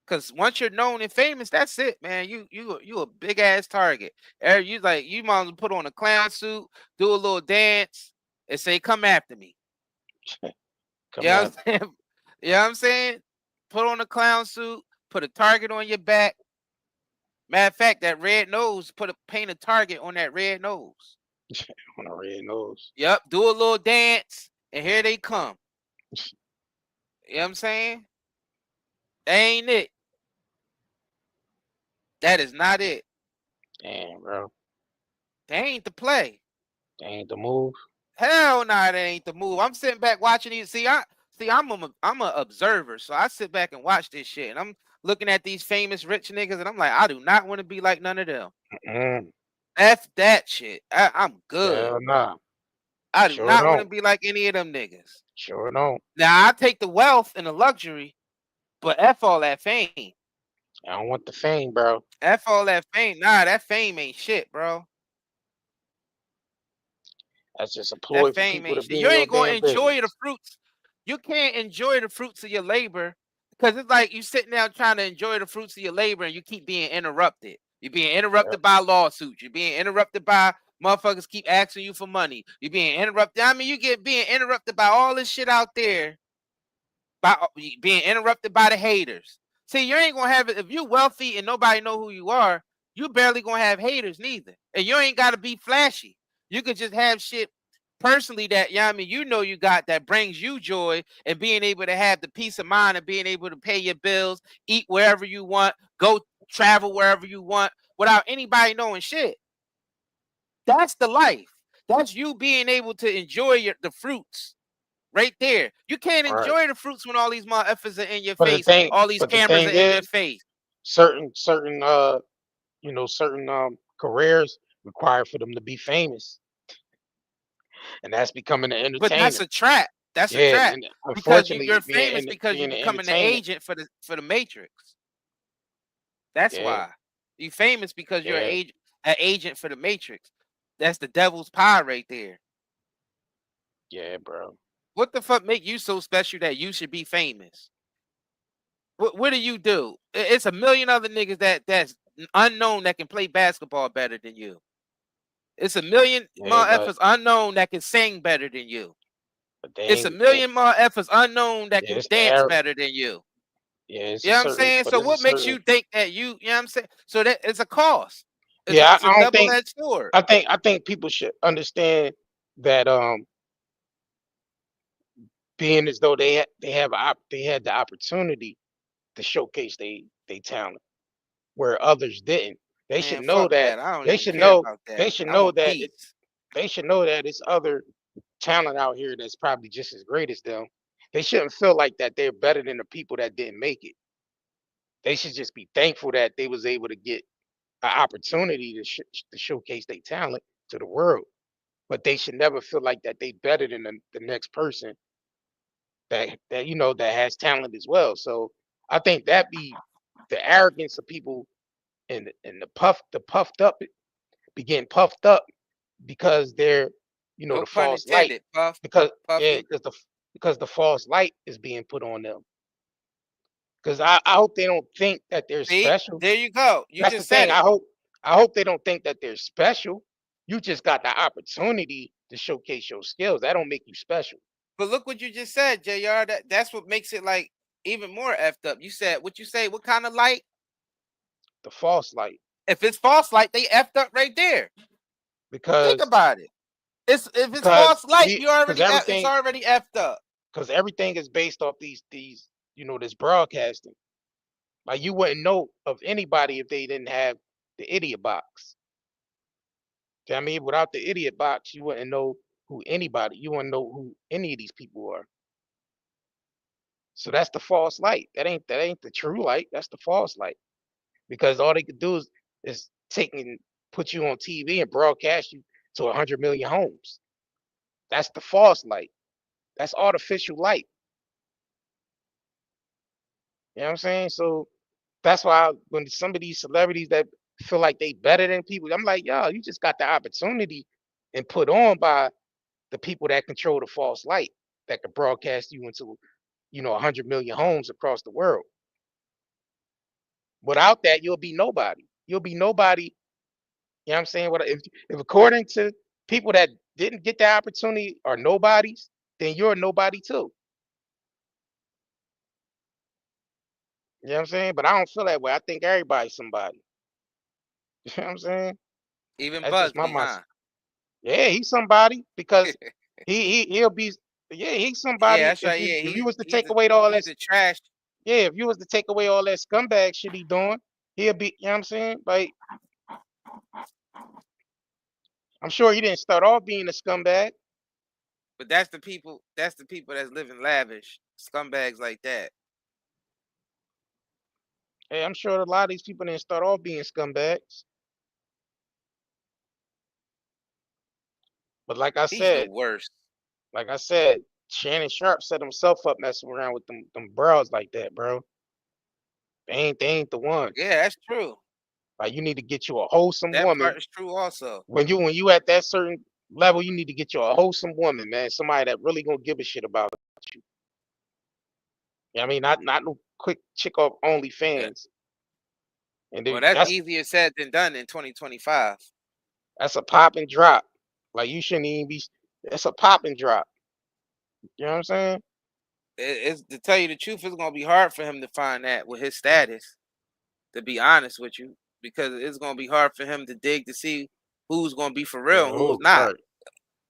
Cause once you're known and famous, that's it, man. You a big ass target. You might as well put on a clown suit, do a little dance, and say, "Come after me." You know what I'm saying? You know what I'm saying? Put on a clown suit, put a target on your back. Matter of fact, that red nose, paint a target on that red nose. On a red nose. Yep, do a little dance, and here they come. You know what I'm saying? That ain't it. That is not it. Damn, bro. That ain't the play. That ain't the move. Hell no, that ain't the move. I'm sitting back watching these. I'm a observer, so I sit back and watch this shit, and I'm looking at these famous rich niggas, and I'm like, I do not want to be like none of them. F that shit. I'm good. Hell nah. I do not want to be like any of them niggas. Sure don't. Now I take the wealth and the luxury, but F all that fame. I don't want the fame, bro. F all that fame. Nah, that fame ain't shit, bro. That's just a ploy That for fame people to ain't be shit. in You your ain't gonna damn enjoy the business. fruits. You can't enjoy the fruits of your labor, because it's like you sitting down trying to enjoy the fruits of your labor and you keep being interrupted. You're being interrupted by lawsuits. You're being interrupted by motherfuckers keep asking you for money. You're being interrupted. I mean, being interrupted by all this shit out there. By being interrupted by the haters. See, you ain't gonna have it if you're wealthy and nobody know who you are. You barely gonna have haters neither, and you ain't gotta be flashy. You could just have shit personally that you know you got that brings you joy, and being able to have the peace of mind of being able to pay your bills, eat wherever you want, go travel wherever you want without anybody knowing shit. That's the life. That's you being able to enjoy the fruits. Right there. You can't enjoy the fruits when all these motherfuckers are in your face. All these cameras are in your face. Certain careers require for them to be famous. And that's becoming an entertainer. But that's a trap. That's a trap. Because you're famous because you're becoming the agent for the Matrix. That's why. You're famous because you're an agent for the Matrix. That's the devil's pie right there. Yeah, bro. What the fuck make you so special that you should be famous? What do you do? It's a million other niggas that's unknown that can play basketball better than you. It's a million motherfuckers unknown that can sing better than you. It's a million motherfuckers unknown that can dance better than you. Yeah, it's You a know what I'm certain, saying? but So it's a what makes certain. you think that you know what I'm saying? So that it's a cost. Yeah, It's a I don't think. double-edged sword. I think people should understand that being as though they had the opportunity to showcase they talent where others didn't. They should Man, know fuck that. that. I don't They even should care know. about They that. should I know want that peace. they should know that it's other talent out here that's probably just as great as them. They shouldn't feel like that they're better than the people that didn't make it. They should just be thankful that they was able to get an opportunity to showcase their talent to the world. But they should never feel like that they better than the next person that that has talent as well. So I think that be the arrogance of people and the puffed up be getting puffed up because they're No the pun false light intended, Puff. because yeah Puffy. because the false light is being put on them. Because I hope they don't think that they're See? special. There you go. You That's the just said thing. it. I hope they don't think that they're special. You just got the opportunity to showcase your skills. That don't make you special. But look what you just said, JR. That's what makes it like even more effed up. You said what you say, what kind of light? The false light. If it's false light, they effed up right there. Think Because about it. If it's false light, because it's already effed up. Because everything is based off these this broadcasting. Like you wouldn't know of anybody if they didn't have the idiot box. You know what I mean, without the idiot box, you wouldn't know you wouldn't know who any of these people are. So that's the false light. That ain't the true light. That's the false light. Because all they could do is put you on TV and broadcast you to 100 million homes. That's the false light. That's artificial light. You know what I'm saying? So that's why when some of these celebrities that feel like they better than people, I'm like, yo, you just got the opportunity and put on by the people that control the false light that could broadcast you into 100 million homes across the world. Without that, you'll be nobody. You'll be nobody. You know what I'm saying? If according to people that didn't get the opportunity are nobodies, then you're a nobody too. You know what I'm saying? But I don't feel that way. I think everybody's somebody. You know what I'm saying? Even That's just my Buzbee, mindset. huh? Yeah, he's somebody because he'll be he's Yeah, somebody that's right. Yeah, if you was to take away all that he's the trash. yeah, if you was to take away all that scumbag shit he doing, he'll be, you know what I'm saying? Like I'm sure he didn't start off being a scumbag. But that's the people that's living lavish. Scumbags like that. Hey, I'm sure a lot of these people didn't start off being scumbags. But He's the worst. like I said, Shannon Sharpe set himself up messing around with them bros like that, bro. They ain't the ones. Yeah, that's true. Like you need to get you a wholesome That woman. part is true also. When you at that certain level, you need to get you a wholesome woman, man. Somebody that really gonna give a shit about you. You know what I mean? Not no quick chick off Yeah. OnlyFans. And Well, then that's easier said than done in 2025. that's a pop and drop. Like you shouldn't even be. That's a pop and drop. You know what I'm saying? It's to tell you the truth, it's gonna be hard for him to find that with his status. To be honest with you, because it's gonna be hard for him to dig to see who's gonna be for real and who's not. Right.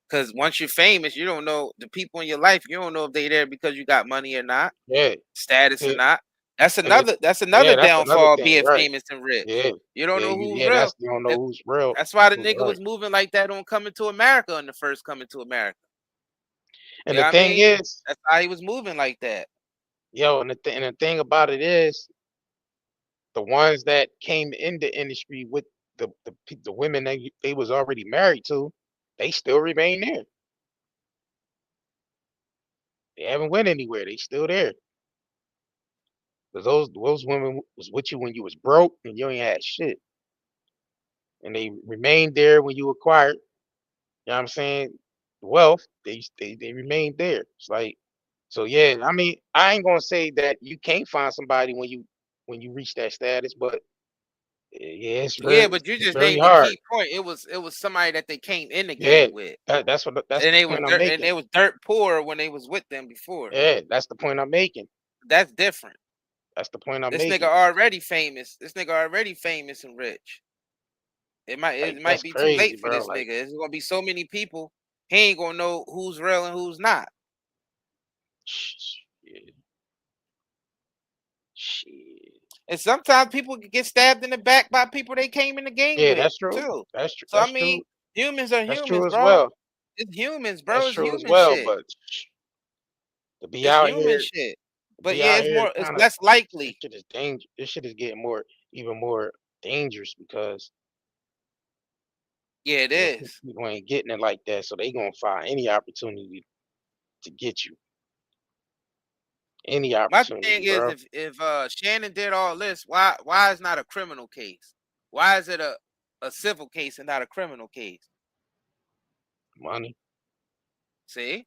Because once you're famous, you don't know the people in your life. You don't know if they there because you got money or not, Yeah. status or not. That's And another. That's yeah, another that's another downfall of thing, being right? famous and rich. Yeah. You don't Yeah, know who's you real. don't know who's real. That's why the Who's nigga right. was moving like that on Coming to America in the first Coming to America. And You know the what I thing mean? is, That's how he was moving like that. yo, and the thing about it is, the ones that came in the industry with the women they was already married to, they still remain there. They haven't went anywhere. They still there. Cause those women was with you when you was broke and you ain't had shit, and they remained there when you acquired. You know what I'm saying? Wealth. They remained there. It's like so. Yeah. I mean, I ain't gonna say that you can't find somebody when you reach that status, but yeah, Yeah, but you it's just very named the hard. key point. It was somebody that they came in the Yeah, game with, that's and the they was point I'm dirt, and making. they was dirt poor when they was with them before. Yeah, that's the point I'm making. That's different. That's the point I'm This making. nigga already famous. This nigga already famous and rich. It Like, might that's be too crazy, late for bro. this Like, nigga. There's gonna be so many people. He ain't gonna know who's real and who's not. shit. Shit. And sometimes people get stabbed in the back by people they came in the game Yeah, with that's true. too. That's true. So I That's mean, true. humans are That's humans, true as bro. well. It's humans, bro. That's It's true as human well. shit. But to be It's out human here, shit. to But be yeah, out it's here, more. It's kind of, less this likely. shit is dangerous. This shit is getting even more dangerous because Yeah, it is. people ain't getting it like that, so they gonna find any opportunity to get you. Any My opportunity, thing is, bro. if Shannon did all this, why is not a criminal case? Why is it a civil case and not a criminal case? Money, See,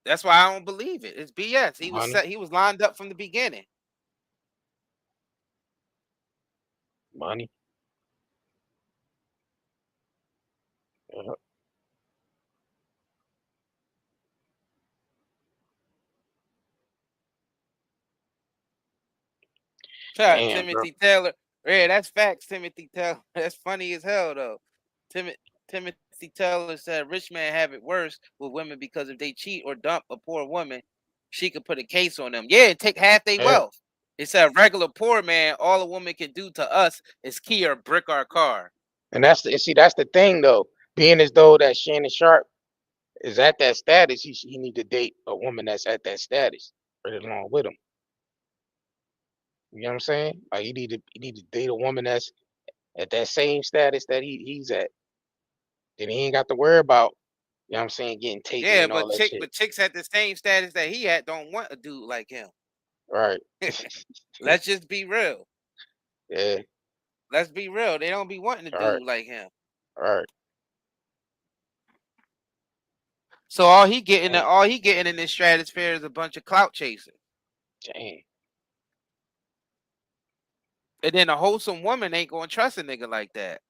that's why I don't believe it. It's BS. He was money, set. He was lined up from the beginning. money. Yeah. Damn, bro. Timothy Taylor. Yeah, that's facts. Timothy Taylor. That's funny as hell though. Timothy Taylor said rich men have it worse with women because if they cheat or dump a poor woman, she could put a case on them. Yeah, and take half their Yeah. wealth. It said regular poor man, all a woman can do to us is key or brick our car. And that's the thing though. Being as though that Shannon Sharpe is at that status, he need to date a woman that's at that status right along with him. You know what I'm saying? Like he need to date a woman that's at that same status that he's at. Then he ain't got to worry about, you know what I'm saying, getting taken Yeah, and all that shit. but chicks at the same status that he at don't want a dude like him. Right. Let's just be real. Yeah. Let's be real. They don't be wanting a dude like him. Right. So all he getting in this stratosphere is a bunch of clout chasing. Dang. And then a wholesome woman ain't gonna trust a nigga like that.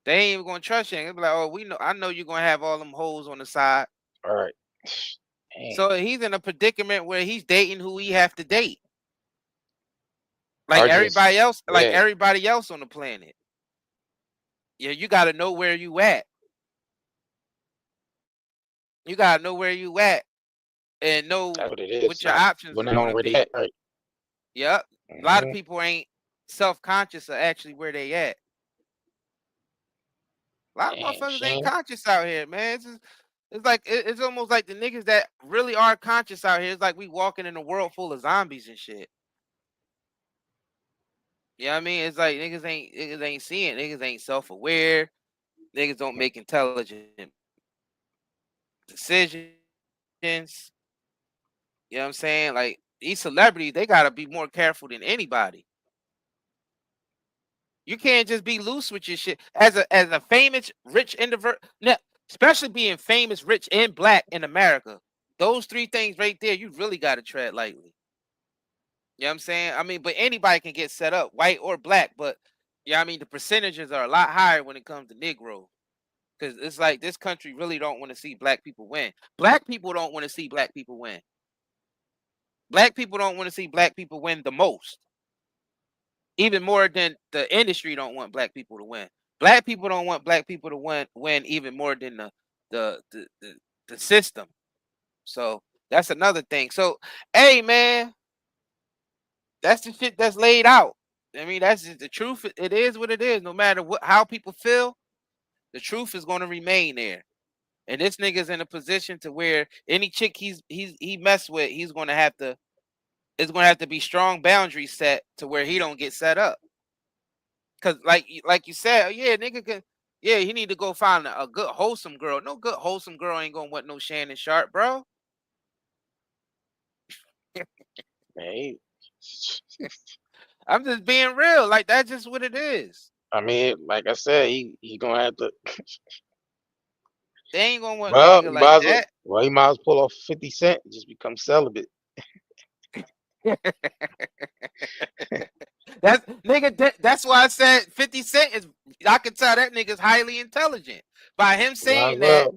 They ain't even gonna trust you. They be like, oh, I know you're gonna have all them hoes on the side. All right. So he's in a predicament where he's dating who he have to date. Like everybody else, like everybody else on the planet. Yeah, you gotta know where you at. You gotta know where you at and know what your options are gonna be. Right. Yep. A lot of people ain't self-conscious of actually where they at. A lot of motherfuckers ain't conscious out here, man. It's almost like the niggas that really are conscious out here. It's like we walking in a world full of zombies and shit. You know what I mean? It's like niggas ain't seeing, niggas ain't self-aware, niggas don't make intelligent decisions. You know what I'm saying? Like these celebrities, they gotta be more careful than anybody. You can't just be loose with your shit as a famous, rich individual. Especially being famous, rich, and black in America. Those three things right there, you really got to tread lightly. You know what I'm saying? I mean, but anybody can get set up, white or black. But yeah, I mean, the percentages are a lot higher when it comes to Negro. Because it's like this country really don't want to see black people win. Black people don't want to see black people win. Black people don't want to see black people win the most. Even more than the industry don't want black people to win. Black people don't want black people to win even more than the system. So that's another thing. So hey man, that's the shit that's laid out. I mean, that's just the truth. It is what it is. No matter how people feel, the truth is going to remain there. And this nigga's in a position to where any chick he mess with, it's going to have to be strong boundaries set to where he don't get set up. Cause like you said, yeah, nigga can, yeah, he need to go find a good wholesome girl. No good wholesome girl ain't gonna want no Shannon Sharpe, bro. Hey. I'm just being real. Like that's just what it is. I mean, like I said, he gonna have to. They ain't gonna want no nigga like that. Well, he might as well pull off 50 Cent and just become celibate. That's why I said 50 Cent is. I can tell that nigga's highly intelligent by him saying that.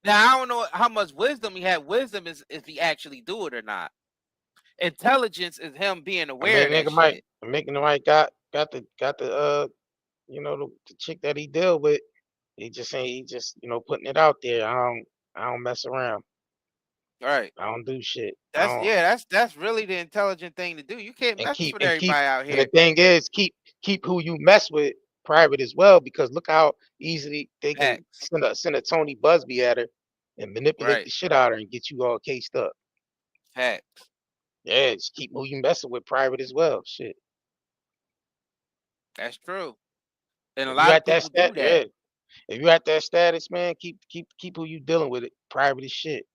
Now I don't know how much wisdom he had. Wisdom is if he actually do it or not. Intelligence is him being I aware mean, of that nigga might, shit. nigga might got the you know, the chick that he deal with. He just saying he just, you know, putting it out there. I don't mess around. Right. I don't do shit. I That's don't that's really the intelligent thing to do. You can't and mess keep with and keep everybody out and the here. thing is keep who you mess with private as well, because look how easily they can Facts. send a Tony Buzbee at her and manipulate Right. the shit out of her and get you all cased up. Facts. Yeah, just keep who you messing with private as well. Shit. That's true. And a If you lot of at that people do that. yeah. If you at that status, man, keep who you dealing with it private as shit.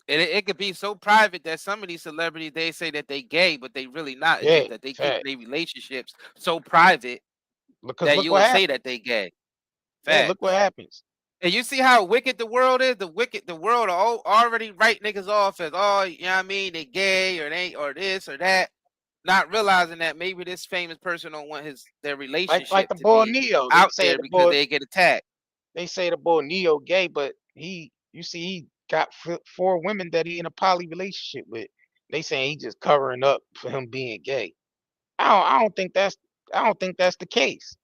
And it could be so private that some of these celebrities they say that they gay, but they really not. It's Yeah, just that they keep fact. their relationships so private Because that look you what will say happened. that they gay. Yeah, look what Facts. happens. And you see how wicked the world is? The world already write niggas off as, oh, you know what I mean, they gay or they or this or that, not realizing that maybe this famous person don't want their Like relationship the to boy be Neo. They out say there the because boy they get attacked. they say the boy Neo gay, but you see he got four women that he in a poly relationship with. They saying he just covering up for him being gay. I don't think that's the case.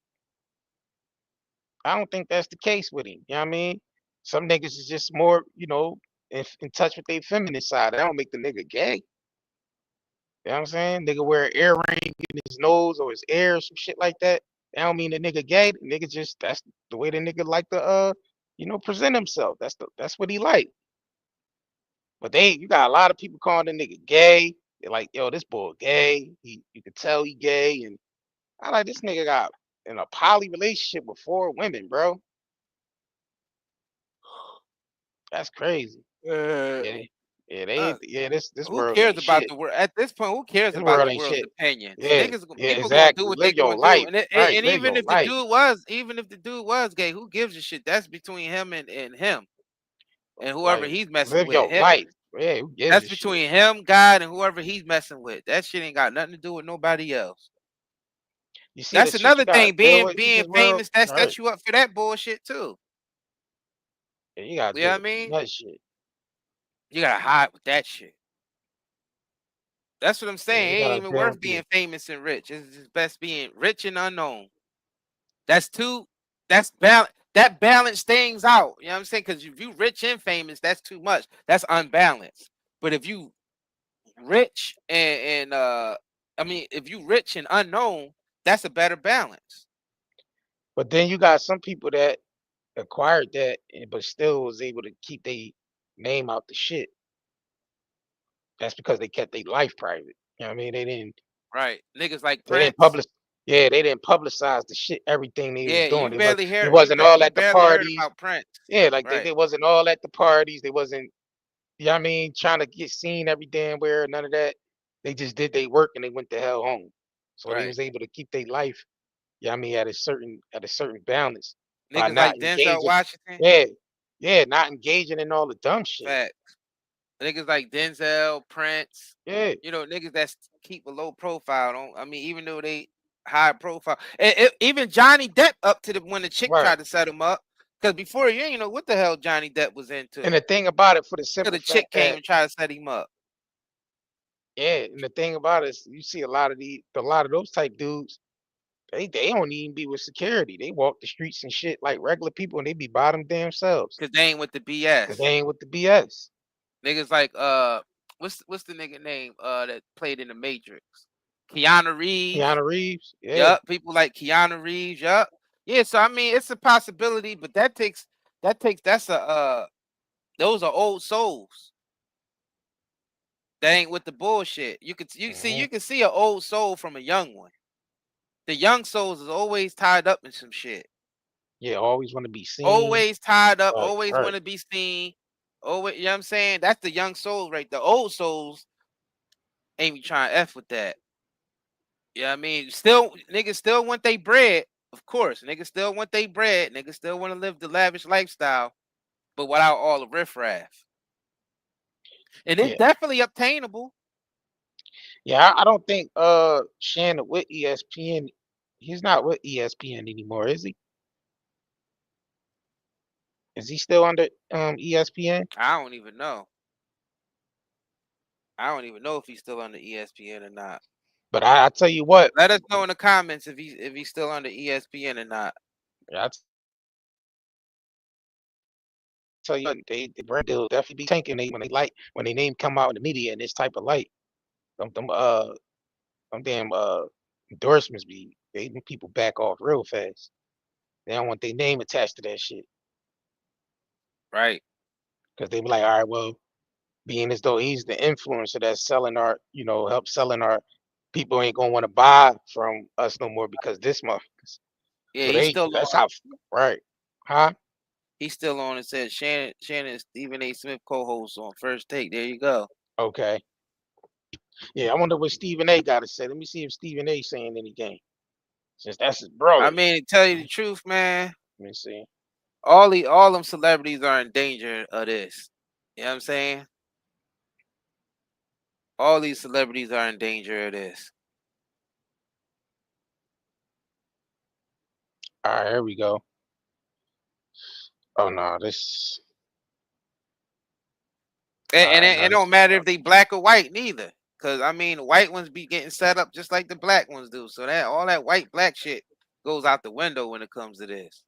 I don't think that's the case with him. You know what I mean? Some niggas is just more, you know, in touch with their feminine side. That don't make the nigga gay. You know what I'm saying? Nigga wear an earring in his nose or his ear or some shit like that. That don't mean the nigga gay. The nigga just that's the way the nigga like to you know, present himself. That's what he like. But you got a lot of people calling the nigga gay. They're like, yo, this boy gay. You can tell he gay. And I like this nigga got in a poly relationship with four women, bro. That's crazy. Uh, Yeah, yeah, this who world cares ain't about shit. the world at this point? Who cares This about world the ain't world's shit. opinions? Yeah, Niggas, yeah, people gonna do exactly. what they Live your gonna do, life. and Right, and live even your if the life. dude was, gay, who gives a shit? That's between him and him and whoever Like, he's messing live with. your life. Yeah, who gives That's a shit? between him, God, and whoever he's messing with. That shit ain't got nothing to do with nobody else. You see the That's shit you another gotta thing. deal Being with in being this world? famous, that Right. sets you up for that bullshit too. Yeah, you gotta You know deal what I with some mean? nut shit. You gotta hide with that shit. That's what I'm Yeah, saying. you It ain't gotta even deal worth with the being famous and rich. It's just best being rich and unknown. That's too. That's balance. That balance things out. You know what I'm saying? Because if you rich and famous, that's too much. That's unbalanced. But if you rich and I mean, if you rich and unknown, that's a better balance. But then you got some people that acquired that but still was able to keep their name out the shit. That's because they kept their life private. You know what I mean? Right. Niggas like They didn't Prince. publish yeah, they didn't publicize the shit, everything they was Yeah, doing. you It was barely it hear wasn't all you at the barely heard parties. about Prince. Yeah, like Right. they wasn't all at the parties. They wasn't, you know what I mean, trying to get seen every damn where, none of that. They just did their work and they went the hell home. So they Right. was able to keep their life, yeah, I mean, at a certain balance by Niggas not like Denzel engaging. Washington. Yeah, yeah, not engaging in all the dumb shit. Facts. Niggas like Denzel, Prince. Yeah, You know, niggas that keep a low profile. Don't I mean, even though they high profile, even Johnny Depp up to the when the chick right. tried to set him up. Because before you ain't know what the hell Johnny Depp was into. And the thing about it, for the Till simple the fact chick came that, and tried to set him up. yeah, and the thing about it is you see a lot of those type dudes, they don't even be with security. They walk the streets and shit like regular people and they be by them damn selves. Cause they ain't with the Cause they BS. ain't with the BS. Niggas like what's the nigga name that played in the Matrix? Keanu Reeves. Keanu Reeves, yeah. Yup. People like Keanu Reeves. Yup. Yeah. So I mean, it's a possibility, but that's a those are old souls. That ain't with the bullshit. You can see an old soul from a young one. The young souls is always tied up in some shit. Yeah, always want to be seen. Always tied up, Right, always right. want to be seen. Always, you know what I'm saying? That's the young souls right. The old souls ain't be trying to F with that. Yeah, I mean, still niggas still want they bread. Of course, niggas still want they bread. Niggas still want to live the lavish lifestyle, but without all the riffraff. And it's Yeah. definitely obtainable. Yeah, I don't think Shannon with ESPN, he's not with ESPN anymore, is he? Is he still under ESPN? I don't even know. I don't even know if he's still on the ESPN or not. But I tell you what. Let us know in the comments if he's still on the ESPN or not. Yeah, I tell you what, they brand deal definitely be tanking when they name come out in the media in this type of light. Them damn endorsements them people back off real fast. They don't want their name attached to that shit. Right. Because they be like, all right, well, being as though he's the influencer that's selling our, help selling our, people ain't gonna want to buy from us no more because this motherfuckers. Yeah, So he's still that's on. how, right? Huh? He's still on. It says Shannon and Stephen A. Smith co-host on First Take. There you go. Okay. Yeah, I wonder what Stephen A. got to say. Let me see if Stephen A. saying anything. Since that's his brother. I mean, to tell you the truth, man. Let me see. All them celebrities are in danger of this. You know what I'm saying? All these celebrities are in danger of this. All right, here we go. Oh no, this. And it don't matter if they black or white neither. Cause I mean, the white ones be getting set up just like the black ones do. So that all that white black shit goes out the window when it comes to this.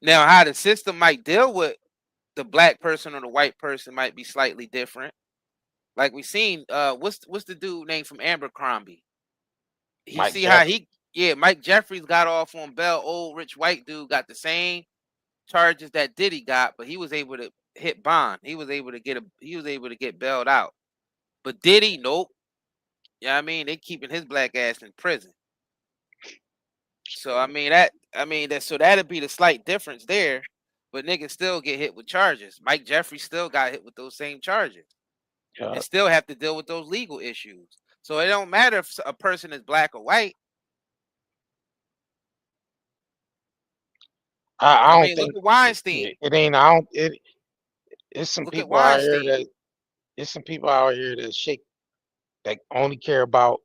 Now, how the system might deal with the black person or the white person might be slightly different. Like we seen, what's the dude named from Abercrombie? You Mike see Jeffrey. how Mike Jeffries got off on bail. Old rich white dude got the same charges that Diddy got, but he was able to hit bond. He was able to get bailed out. But Diddy, nope. Yeah, I mean, they keeping his black ass in prison. So I mean so that'd be the slight difference there. But niggas still get hit with charges. Mike Jeffrey still got hit with those same charges. And still have to deal with those legal issues. So it don't matter if a person is black or white. I don't think look at Weinstein. it ain't. I don't. It's some Look at people out here Weinstein. it's some people out here that only care about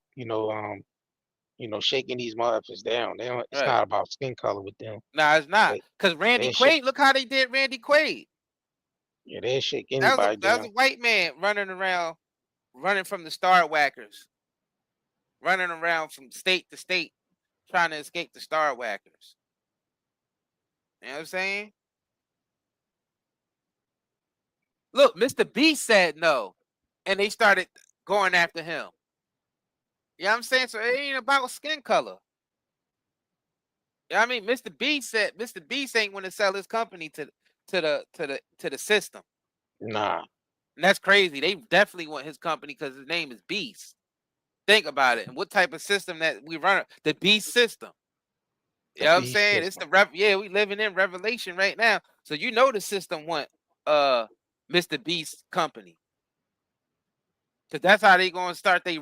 shaking these motherfuckers down. They don't. It's Right. not about skin color with them. Nah, it's not. Cause Randy Quaid. Look how they did Randy Quaid. Yeah, they shake anybody That down. was a white man running around, running from the Star Whackers, running around from state to state, trying to escape the Star Whackers. You know what I'm saying? Look, Mr. B said no, and they started going after him. You know what I'm saying? So it ain't about skin color. You know what I mean? Mr. Beast ain't want to sell his company to the system. Nah. And that's crazy. They definitely want his company because his name is Beast. Think about it. And what type of system that we run? The Beast system. You know what I'm saying? It's we living in Revelation right now. So you know the system want Mr. Beast company. Cause that's how they gonna start they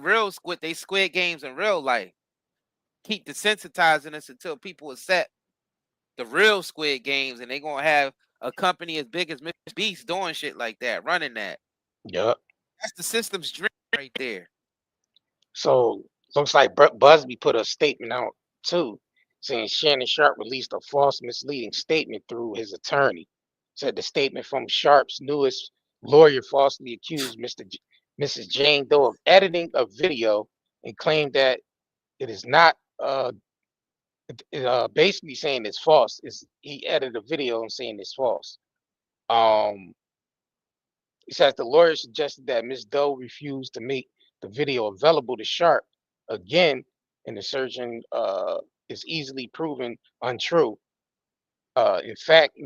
squid games in real life. Keep desensitizing us until people accept the real squid games, and they gonna have a company as big as Mr. Beast doing shit like that, running that. Yep. That's the system's dream right there. So looks like Buzbee put a statement out too, saying Shannon Sharpe released a false, misleading statement through his attorney. Said the statement from Sharpe's newest lawyer falsely accused Mrs. Jane Doe of editing a video and claimed that it is not basically saying it's false. He edited a video and saying it's false. He says the lawyer suggested that Ms. Doe refused to make the video available to Sharpe again, and the surgeon is easily proven untrue. In fact,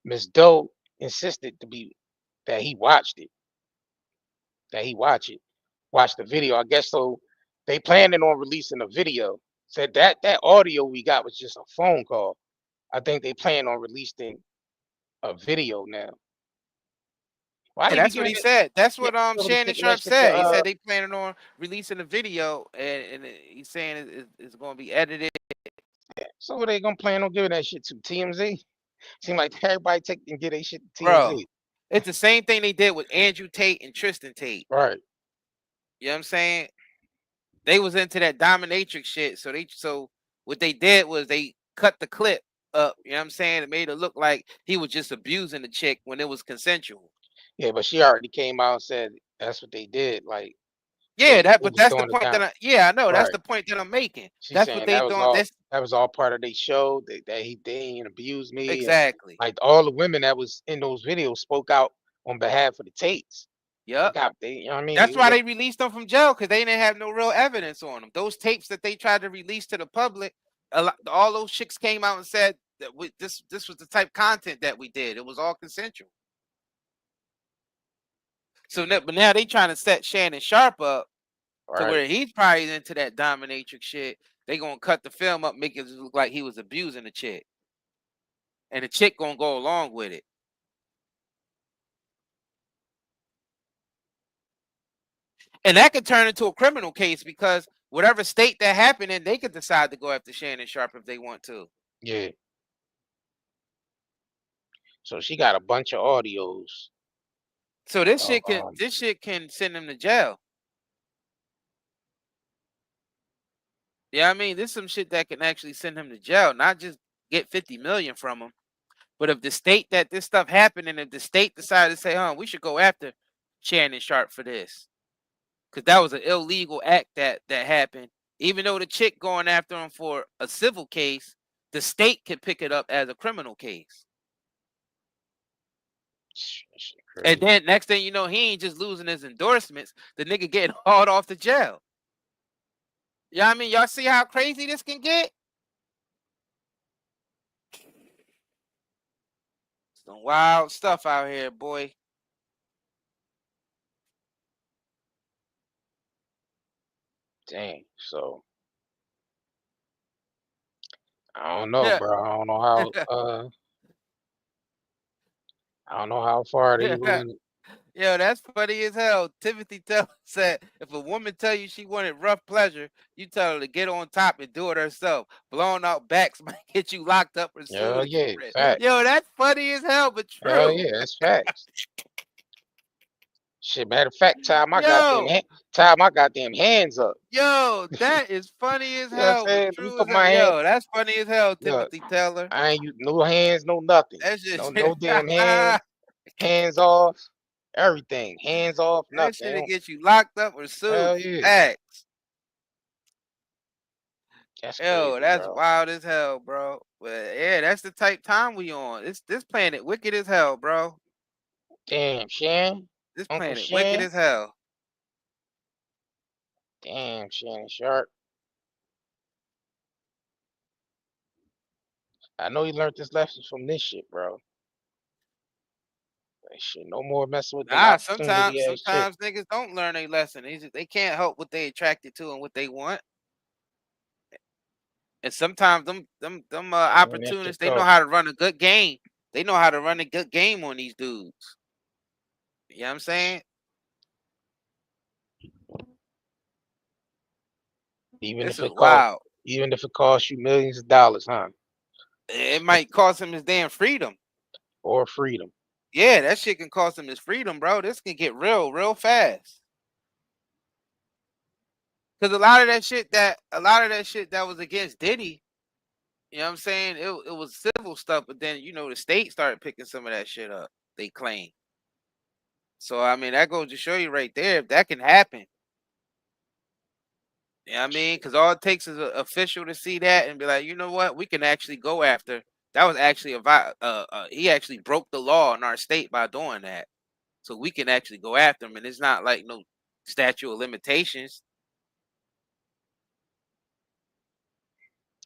Ms. Doe insisted that he watched it. That he watched the video. I guess so. They planning on releasing a video. Said that audio we got was just a phone call. I think they plan on releasing a video now. Why Yeah, that's what he said. That's what Shannon Sharpe said. He said they planning on releasing a video, and he's saying it's going to be edited. So are they gonna plan on giving that shit to TMZ? Seem like everybody take and get their shit to TMZ. Bro, it's the same thing they did with Andrew Tate and Tristan Tate. Right. You know what I'm saying? They was into that dominatrix shit. So what they did was they cut the clip up. You know what I'm saying? It made it look like he was just abusing the chick when it was consensual. Yeah, but she already came out and said that's what they did. Like Yeah, they but was that's the throwing it point down. I know. That's Right. the point that I'm making. She's That's what saying they doing. That's that was all part of their show. They ain't abused me, and exactly. like all the women that was in those videos spoke out on behalf of the tapes. Yep. You know what I mean? That's why they released them from jail, because they didn't have no real evidence on them. Those tapes that they tried to release to the public, all those chicks came out and said that this was the type of content that we did. It was all consensual. So but now they trying to set Shannon Sharpe up to where he's probably into that dominatrix shit. They gonna cut the film up, make it look like he was abusing the chick, and the chick gonna go along with it. And that could turn into a criminal case, because whatever state that happened in, they could decide to go after Shannon Sharpe if they want to. Yeah. So she got a bunch of audios. So this shit can send him to jail. Yeah, I mean, this is some shit that can actually send him to jail, not just get 50 million from him. But if the state that this stuff happened, and if the state decided to say, we should go after Shannon Sharpe for this, because that was an illegal act that happened. Even though the chick going after him for a civil case, the state can pick it up as a criminal case. And then next thing you know, he ain't just losing his endorsements. The nigga getting hauled off to jail. You know what I mean? Y'all see how crazy this can get? Some wild stuff out here, boy. Dang. So I don't know, bro. I don't know how I don't know how far they willing to... Yo, that's funny as hell. Timothy said, if a woman tell you she wanted rough pleasure, you tell her to get on top and do it herself. Blown out backs might get you locked up or sued. Yeah, facts. Yo, that's funny as hell, but true. Hell yeah, that's facts. Shit, matter of fact, tie my goddamn hands up. Yo, that is funny as hell. You know But true put as my hell. hand, Yo, that's funny as hell, Timothy Taylor. I ain't use no hands, no nothing. That's just no damn hands. Hands off. Everything. Hands off, nothing. That shit'll get you locked up or sued. Hell yeah. Facts. That's Yo, crazy, that's bro. wild as hell, bro. But yeah, that's the type time we on. This planet wicked as hell, bro. Damn, Shan. This Uncle planet Shan. wicked as hell. Damn, Shannon Sharpe. I know you learned this lesson from this shit, bro. That shit, no more messing with them Sometimes shit. niggas don't learn a lesson. They can't help what they attracted to and what they want. And sometimes them opportunists, they know how to run a good game. They know how to run a good game on these dudes. You know what I'm saying? Even if it costs you millions of dollars, huh? It might cost him his damn freedom. Or freedom. Yeah, that shit can cost him his freedom, bro. This can get real fast. Because a lot of that shit that was against Diddy, you know what I'm saying? It was civil stuff, but then the state started picking some of that shit up, they claim. So I mean, that goes to show you right there, if that can happen. You know what I mean? Because all it takes is an official to see that and be like, you know what, we can actually go after. That was actually he actually broke the law in our state by doing that. So we can actually go after him, and it's not like no statute of limitations.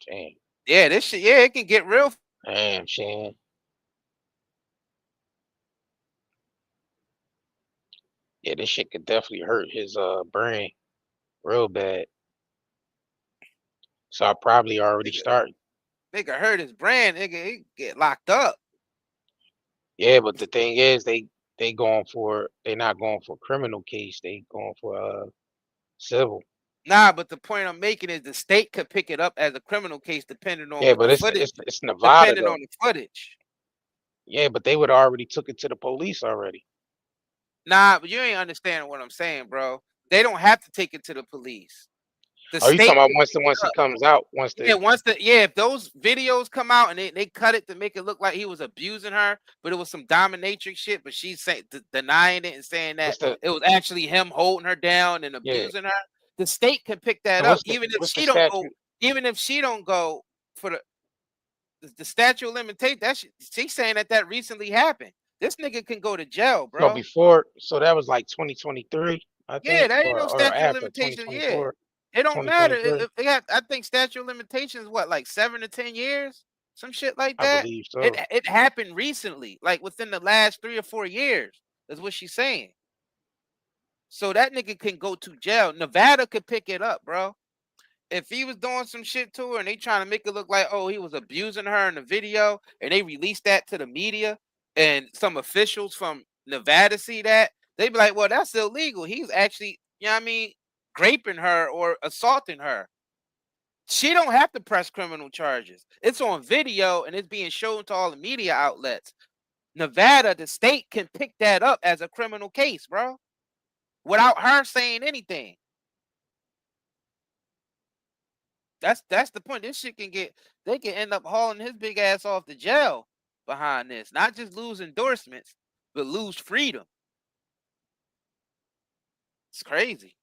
Damn. Yeah, this shit, it can get real. Damn, Shan. Yeah, this shit could definitely hurt his brain real bad. So I probably already started. Nigga hurt his brand, nigga, he get locked up. Yeah, but the thing is, they're not going for a criminal case, they going for civil. Nah, but the point I'm making is the state could pick it up as a criminal case depending on it's Nevada, depending on the footage. Yeah, but they would already took it to the police already. Nah, but you ain't understanding what I'm saying, bro. They don't have to take it to the police. The Oh, you talking state about can once pick it it up. comes out, once Yeah, the if those videos come out and they cut it to make it look like he was abusing her, but it was some dominatrix shit, but she's saying denying it and saying that what's the it was actually him holding her down and yeah. abusing her. The state can pick that So up, even if what's the she don't go. statute? Even if she don't go for the statute of limitation. She's saying that recently happened. This nigga can go to jail, No, bro. before, so that was like 2023, I Yeah, think, there ain't no or statute of after limitations. Yeah, 2024, it don't matter. 2023, I think statute of limitations what, like 7 to 10 years, some shit like I that. believe It so. it happened recently, like within the last 3 or 4 years. Is what she's saying. So that nigga can go to jail. Nevada could pick it up, bro. If he was doing some shit to her and they trying to make it look like, oh, he was abusing her in the video, and they released that to the media, and some officials from Nevada see that, they be like, well, that's illegal. He's actually, you know what I mean, raping her or assaulting her. She don't have to press criminal charges. It's on video and it's being shown to all the media outlets. Nevada, the state can pick that up as a criminal case, bro, without her saying anything. That's the point. This shit they can end up hauling his big ass off to jail behind this. Not just lose endorsements, but lose freedom. It's crazy.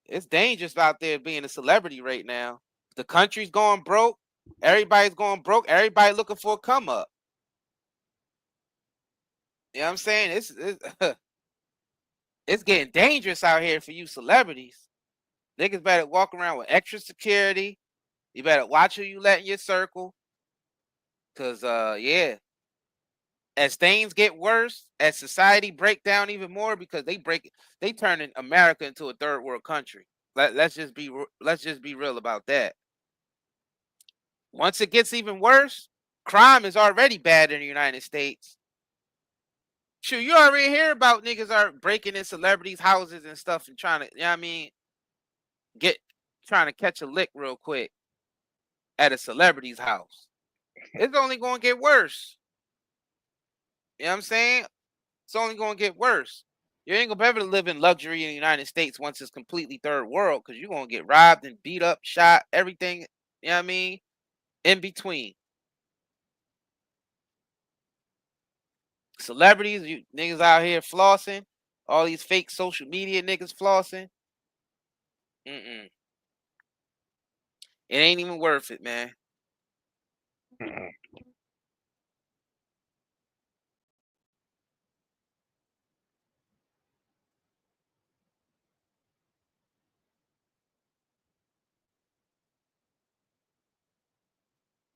It's dangerous out there being a celebrity right now. The country's going broke. Everybody's going broke. Everybody looking for a come up. You know what I'm saying? It's getting dangerous out here for you celebrities. Niggas better walk around with extra security. You better watch who you let in your circle. Cause yeah. As things get worse, as society break down even more, because they turning America into a third world country. Let's just be real about that. Once it gets even worse, crime is already bad in the United States. Shoot, you already hear about niggas are breaking in celebrities' houses and stuff and trying to, you know what I mean, trying to catch a lick real quick at a celebrity's house. It's only going to get worse. You know what I'm saying? It's only going to get worse. You ain't going to be able to live in luxury in the United States once it's completely third world, because you're going to get robbed and beat up, shot, everything, you know what I mean, in between. Celebrities, you niggas out here flossing, all these fake social media niggas flossing. It ain't even worth it, man.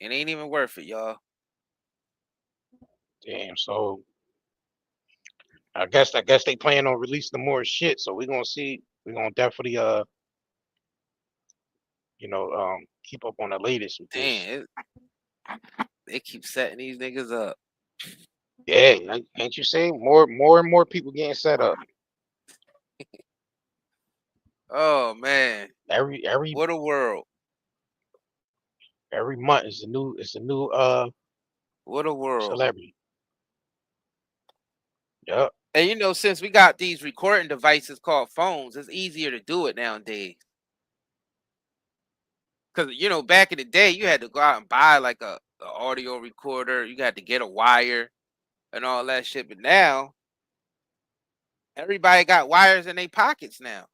It ain't even worth it, y'all. Damn. So I guess they plan on releasing more shit. So we're gonna see. We're gonna definitely keep up on the latest with this. Damn, they keep setting these niggas up. Yeah, ain't you saying more and more people getting set up? Oh man, Every what a world! Every month is a new What a world! celebrity. Yep. And you know, since we got these recording devices called phones, it's easier to do it nowadays. Because you know, back in the day, you had to go out and buy like a audio recorder. You had to get a wire and all that shit. But now, everybody got wires in their pockets now.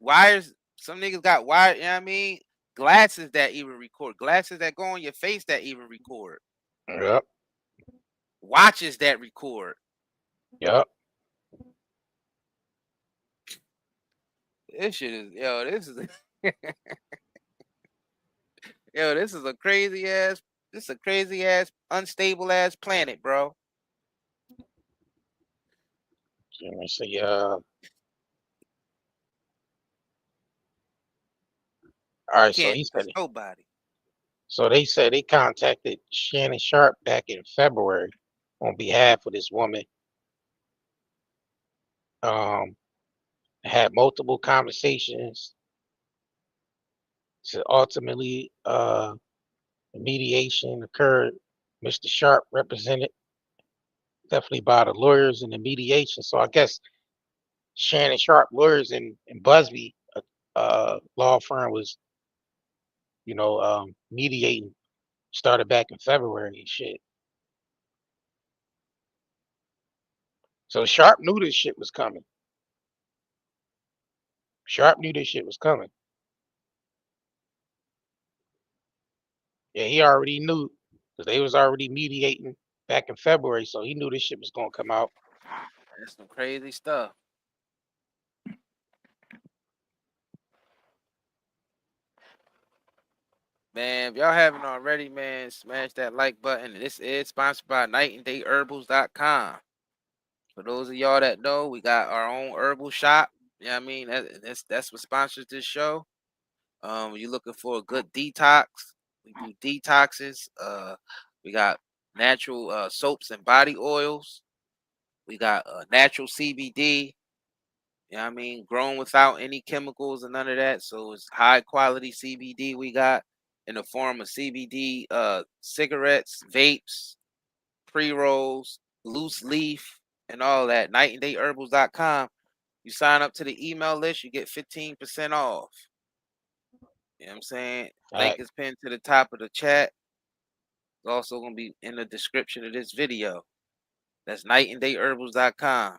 Wires. Some niggas got wire. You know what I mean? Glasses that even record. Glasses that go on your face that even record. Yep. Watches that record. Yep. This shit is This is this is a crazy ass. This is a crazy ass, unstable ass planet, bro. Let me see. All right. So Can't he said trust nobody. So they said they contacted Shannon Sharpe back in February on behalf of this woman. Had multiple conversations. So ultimately, mediation occurred. Mr. Sharpe represented definitely by the lawyers in the mediation. So I guess Shannon Sharpe lawyers in Buzbee, law firm was, mediating. Started back in February and shit. So Sharpe knew this shit was coming. Sharpe knew this shit was coming. Yeah, he already knew because they was already mediating back in February, so he knew this shit was gonna come out. That's some crazy stuff. Man, if y'all haven't already, man, smash that like button. This is sponsored by nightandayherbals.com. For those of y'all that know, we got our own herbal shop. Yeah, I mean, that's what sponsors this show. You're looking for a good detox. We do detoxes. We got natural soaps and body oils. We got natural CBD. You know what I mean? Grown without any chemicals and none of that. So it's high quality CBD we got in the form of CBD cigarettes, vapes, pre-rolls, loose leaf, and all that. nightandayherbals.com. You sign up to the email list, you get 15% off. You know what I'm saying? Link is pinned to the top of the chat. It's also going to be in the description of this video. That's nightandayherbals.com.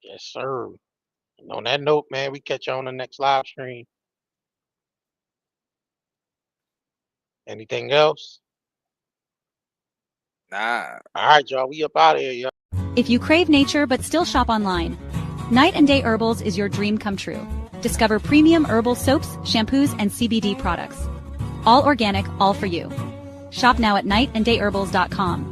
Yes, sir. And on that note, man, we catch you on the next live stream. Anything else? Nah. All right, y'all. We up out of here, y'all. If you crave nature but still shop online, Night and Day Herbals is your dream come true. Discover premium herbal soaps, shampoos, and CBD products. All organic, all for you. Shop now at nightandayherbals.com.